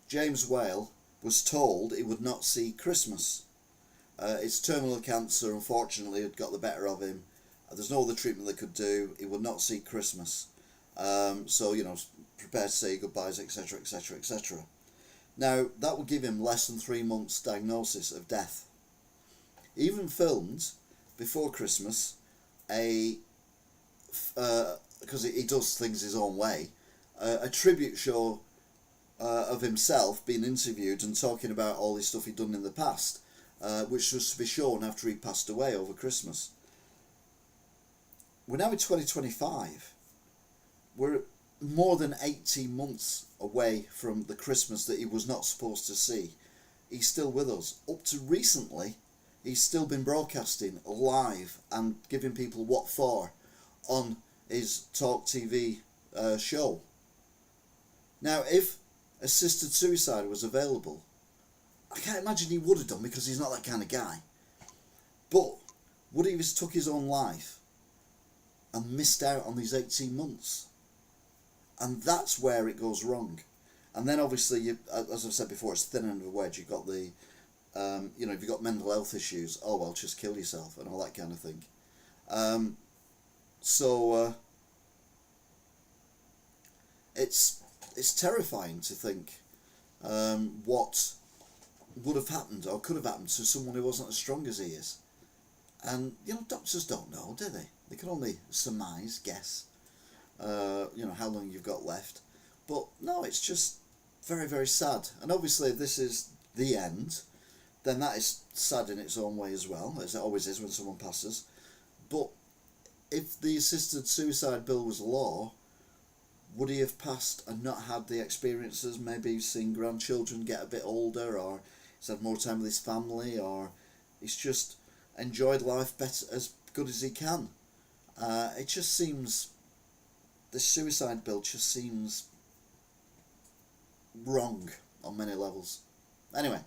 James Whale was told he would not see Christmas. His terminal cancer, unfortunately, had got the better of him. There's no other treatment they could do. He would not see Christmas. So, prepare to say goodbyes, etc., etc., etc. Now, that would give him less than 3 months' diagnosis of death. He even filmed, before Christmas, because he does things his own way, a tribute show of himself being interviewed and talking about all this stuff he'd done in the past, which was to be shown after he passed away over Christmas. We're now in 2025. We're more than 18 months away from the Christmas that he was not supposed to see. He's still with us. Up to recently, he's still been broadcasting live and giving people what for on his Talk TV show. Now, if assisted suicide was available, I can't imagine he would have done, because he's not that kind of guy. But would he have took his own life and missed out on these 18 months? And that's where it goes wrong. And then obviously, as I've said before, it's thin end of the wedge. You've got the, if you've got mental health issues, oh well, just kill yourself and all that kind of thing. It's terrifying to think what would have happened or could have happened to someone who wasn't as strong as he is. And doctors don't know, do they? They can only surmise, guess. How long you've got left. But no, it's just very, very sad. And obviously, if this is the end, then that is sad in its own way as well, as it always is when someone passes. But if the assisted suicide bill was law, would he have passed and not had the experiences? Maybe he's seen grandchildren get a bit older, or he's had more time with his family, or he's just enjoyed life better, as good as he can. It just seems, the suicide bill just seems wrong on many levels. Anyway,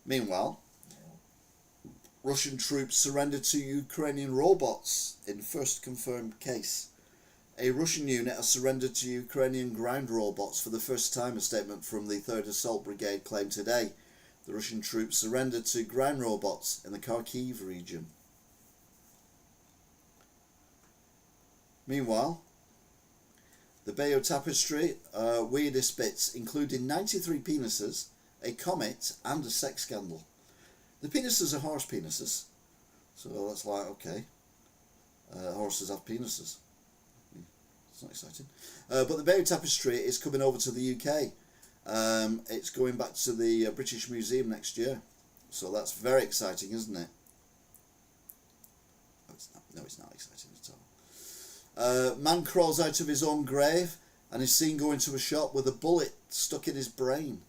meanwhile, Russian troops surrendered to Ukrainian robots in first confirmed case. A Russian unit has surrendered to Ukrainian ground robots for the first time, a statement from the 3rd Assault Brigade claimed today. The Russian troops surrendered to ground robots in the Kharkiv region. Meanwhile, the Bayeux Tapestry, weirdest bits, including 93 penises, a comet and a sex scandal. The penises are horse penises, so that's like, okay, horses have penises. It's not exciting. But the Bayeux Tapestry is coming over to the UK. It's going back to the British Museum next year, so that's very exciting, isn't it? No, it's not exciting at all. Man crawls out of his own grave and is seen going to a shop with a bullet stuck in his brain.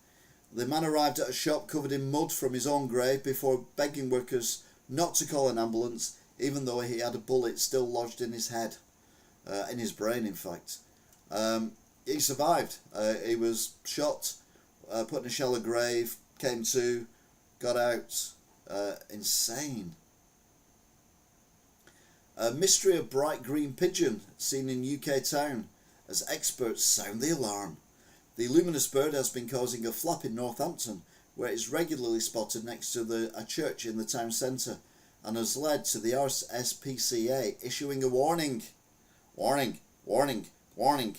The man arrived at a shop covered in mud from his own grave before begging workers not to call an ambulance, even though he had a bullet still lodged in his head, in his brain in fact. He survived. He was shot, put in a shallow grave, came to, got out. Insane. A mystery of bright green pigeon seen in UK town as experts sound the alarm. The luminous bird has been causing a flap in Northampton, where it is regularly spotted next to a church in the town centre, and has led to the RSPCA issuing a warning. Warning, warning, warning.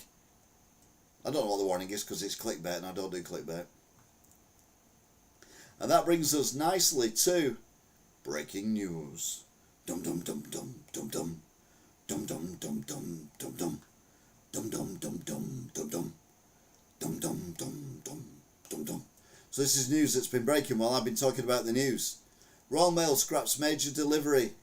I don't know what the warning is because it's clickbait and I don't do clickbait. And that brings us nicely to breaking news. Dum dum dum dum dum dum dum dum dum dum dum dum dum dum dum dum dum dum. Dum dum dum dum dum dum. So this is news that's been breaking while I've been talking about the news. Royal Mail scraps major delivery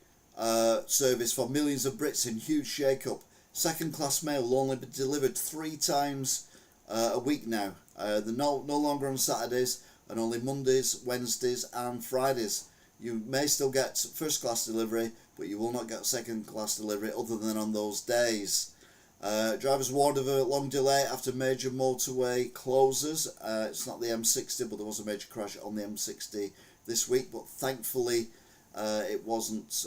service for millions of Brits in huge shake-up. Second class mail will only be delivered 3 times a week now. They're no longer on Saturdays, and only Mondays, Wednesdays and Fridays. You may still get first class delivery, but you will not get second class delivery other than on those days. Drivers warned of a long delay after major motorway closes. It's not the M60, but there was a major crash on the M60 this week. But thankfully, it wasn't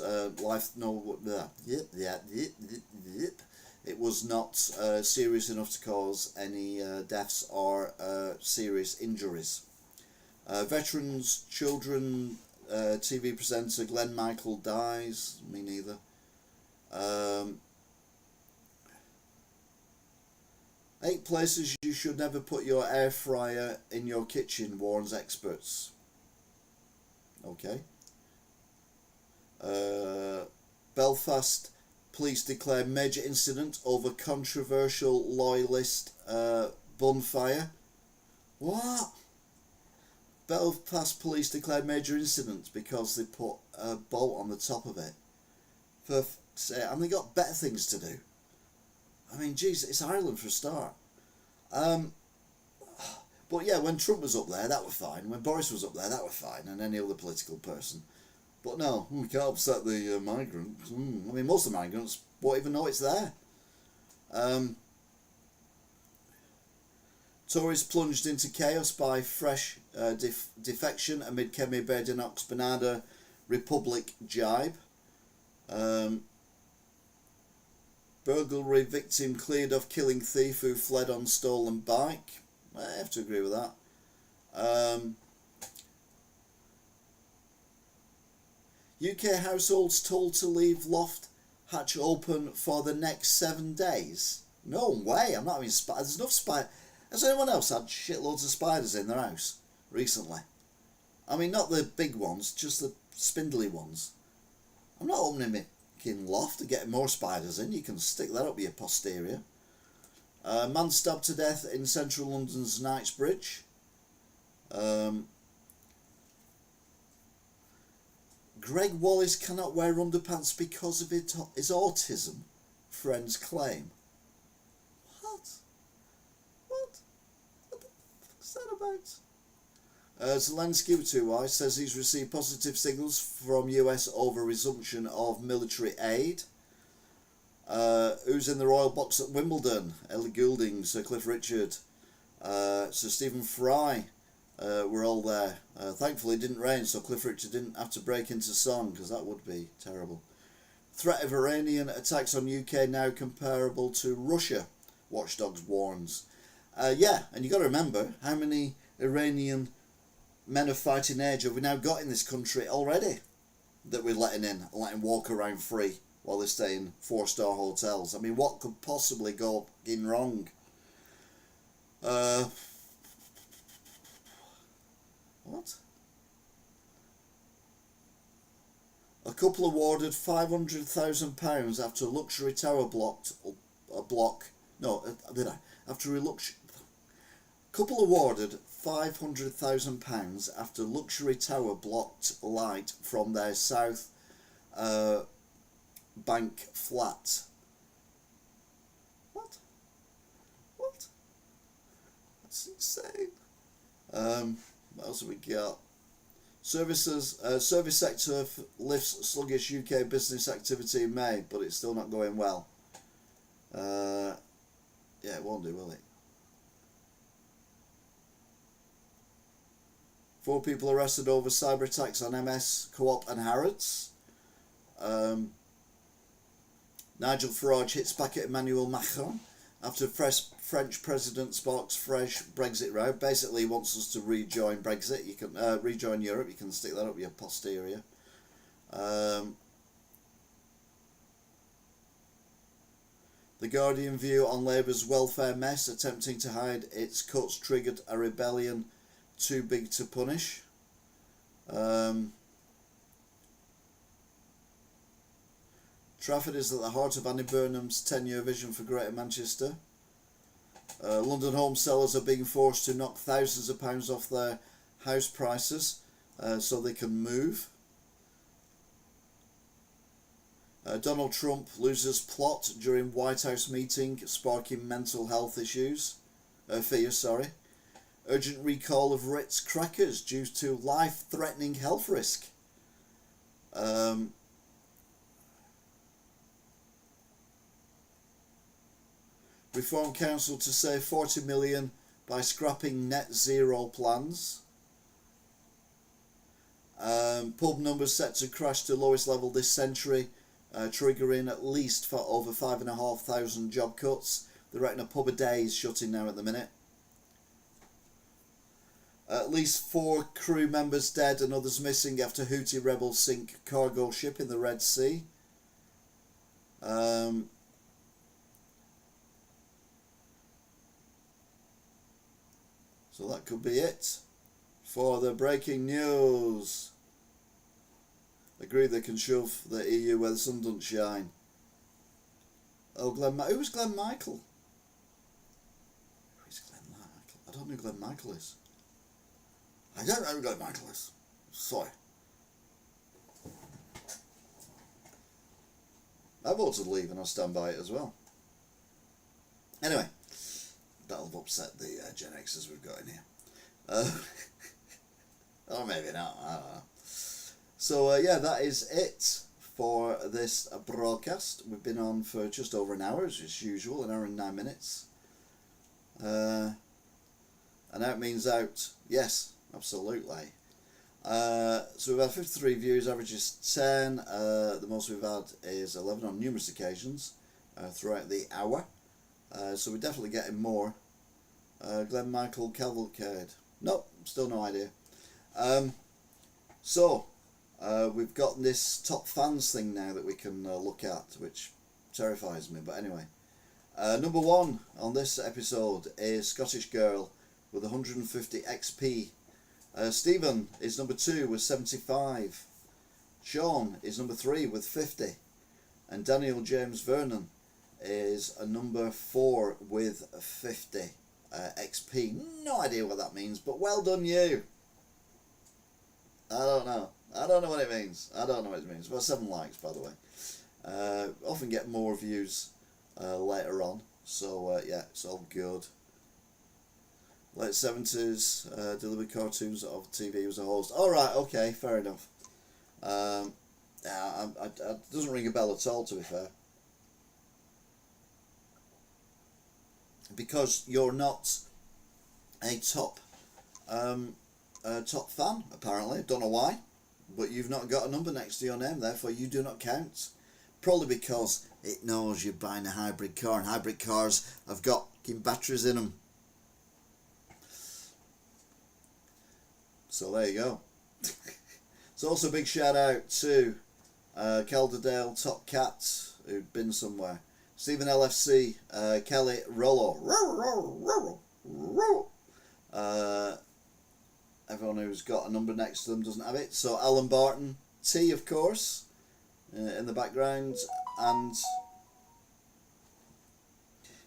It was not serious enough to cause any deaths or serious injuries. Veterans Children TV presenter Glenn Michael dies. Me neither. 8 places you should never put your air fryer in your kitchen, warns experts. Okay. Belfast police declare major incident over controversial loyalist bonfire. What? Belfast police declared major incident because they put a bolt on the top of it. And they got better things to do. I mean, geez, it's Ireland for a start. But yeah, when Trump was up there, that was fine. When Boris was up there, that was fine. And any other political person. But no, we can't upset the migrants. I mean, most of the migrants won't even know it's there. Tories plunged into chaos by fresh defection amid Kemi Badenoch's Banana Republic jibe. Burglary victim cleared of killing thief who fled on stolen bike. I have to agree with that. UK households told to leave loft hatch open for the next 7 days. No way, I'm not having spiders. There's enough spiders. Has anyone else had shitloads of spiders in their house recently? I mean, not the big ones, just the spindly ones. I'm not opening my loft to get more spiders in. You can stick that up your posterior. Man stabbed to death in central London's Knightsbridge. Greg Wallace cannot wear underpants because of his autism, friends claim. What? What the fuck is that about? Zelensky, with 2 Y's, says he's received positive signals from US over resumption of military aid. Who's in the royal box at Wimbledon? Ellie Goulding, Sir Cliff Richard, Sir Stephen Fry were all there. Thankfully it didn't rain, so Cliff Richard didn't have to break into song, because that would be terrible. Threat of Iranian attacks on UK now comparable to Russia, Watchdogs warns. Yeah, and you got to remember how many Iranian men of fighting age have we now got in this country already that we're letting in and letting walk around free while they stay in 4-star hotels. I mean, what could possibly go in wrong? What? A couple awarded £500,000 after a luxury tower couple awarded £500,000 after luxury tower blocked light from their South Bank flat. What? That's insane. What else have we got? Service sector lifts sluggish UK business activity in May, but it's still not going well. Yeah, it won't do, will it? 4 people arrested over cyber attacks on MS, Co-op and Harrods. Nigel Farage hits back at Emmanuel Macron after French president sparks fresh Brexit row. Basically, he wants us to rejoin Brexit. You can rejoin Europe. You can stick that up your posterior. The Guardian view on Labour's welfare mess, attempting to hide its cuts triggered a rebellion too big to punish. Trafford is at the heart of Annie Burnham's 10-year vision for Greater Manchester. London home sellers are being forced to knock thousands of pounds off their house prices so they can move. Donald Trump loses plot during White House meeting, sparking mental health fears. Urgent recall of Ritz crackers due to life-threatening health risk. Reform Council to save 40 million by scrapping net zero plans. Pub numbers set to crash to lowest level this century, triggering at least for over 5,500 job cuts. They reckon a pub a day is shutting now at the minute. At least 4 crew members dead and others missing after Houthi rebels sink cargo ship in the Red Sea. So that could be it for the breaking news. Agree they can shove the EU where the sun doesn't shine. Oh, who was Glenn Michael? Who is Glenn Michael? I don't know who Glenn Michael is. I don't know who Glenn Michael is. Sorry. I voted leave and I'll stand by it as well. Anyway, that'll upset the Gen Xers we've got in here. Or maybe not, I don't know. So yeah, that is it for this broadcast. We've been on for just over an hour, as usual, an hour and 9 minutes. And out means out. Yes, absolutely. So we've had 53 views, average is 10. The most we've had is 11 on numerous occasions throughout the hour. So we're definitely getting more. Glenn Michael Cavalcade. Nope, still no idea. So we've got this top fans thing now that we can look at, which terrifies me. But anyway, number 1 on this episode is Scottish Girl with 150 XP. Stephen is number 2 with 75. Sean is number 3 with 50. And Daniel James Vernon is a number 4 with 50 XP. No idea what that means, but well done you. I don't know what it means. Well, 7 likes, by the way. Often get more views later on, so yeah, it's all good. Late 70s, delivered cartoons of TV as a host. Alright, okay, fair enough. It doesn't ring a bell at all, to be fair. Because you're not a top fan, apparently. Don't know why, but you've not got a number next to your name, therefore you do not count. Probably because it knows you're buying a hybrid car, and hybrid cars have got batteries in them. So there you go. So also a big shout out to Calderdale Top Cat, who'd been somewhere. Stephen LFC, Kelly Rollo. Everyone who's got a number next to them doesn't have it. So Alan Barton, T of course, in the background, and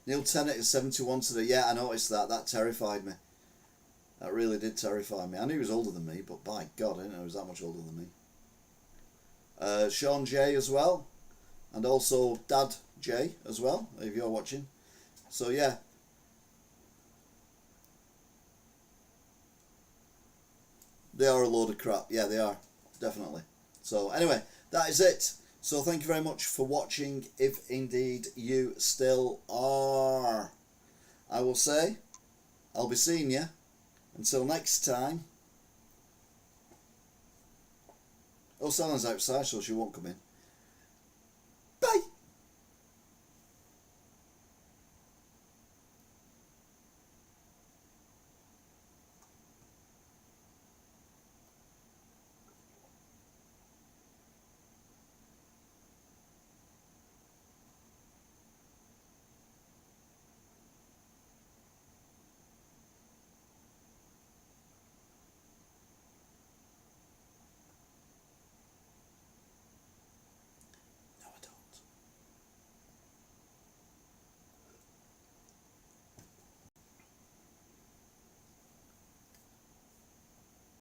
Neil Tennant is 71 today. Yeah, I noticed that. That terrified me. That really did terrify me. I knew he was older than me, but by God, I didn't know he was that much older than me. Sean J as well, and also Dad J as well, if you're watching. So yeah. They are a load of crap. Yeah, they are. Definitely. So anyway, that is it. So thank you very much for watching, if indeed you still are. I will say, I'll be seeing you. Until next time. Oh, Salon's outside, so she won't come in.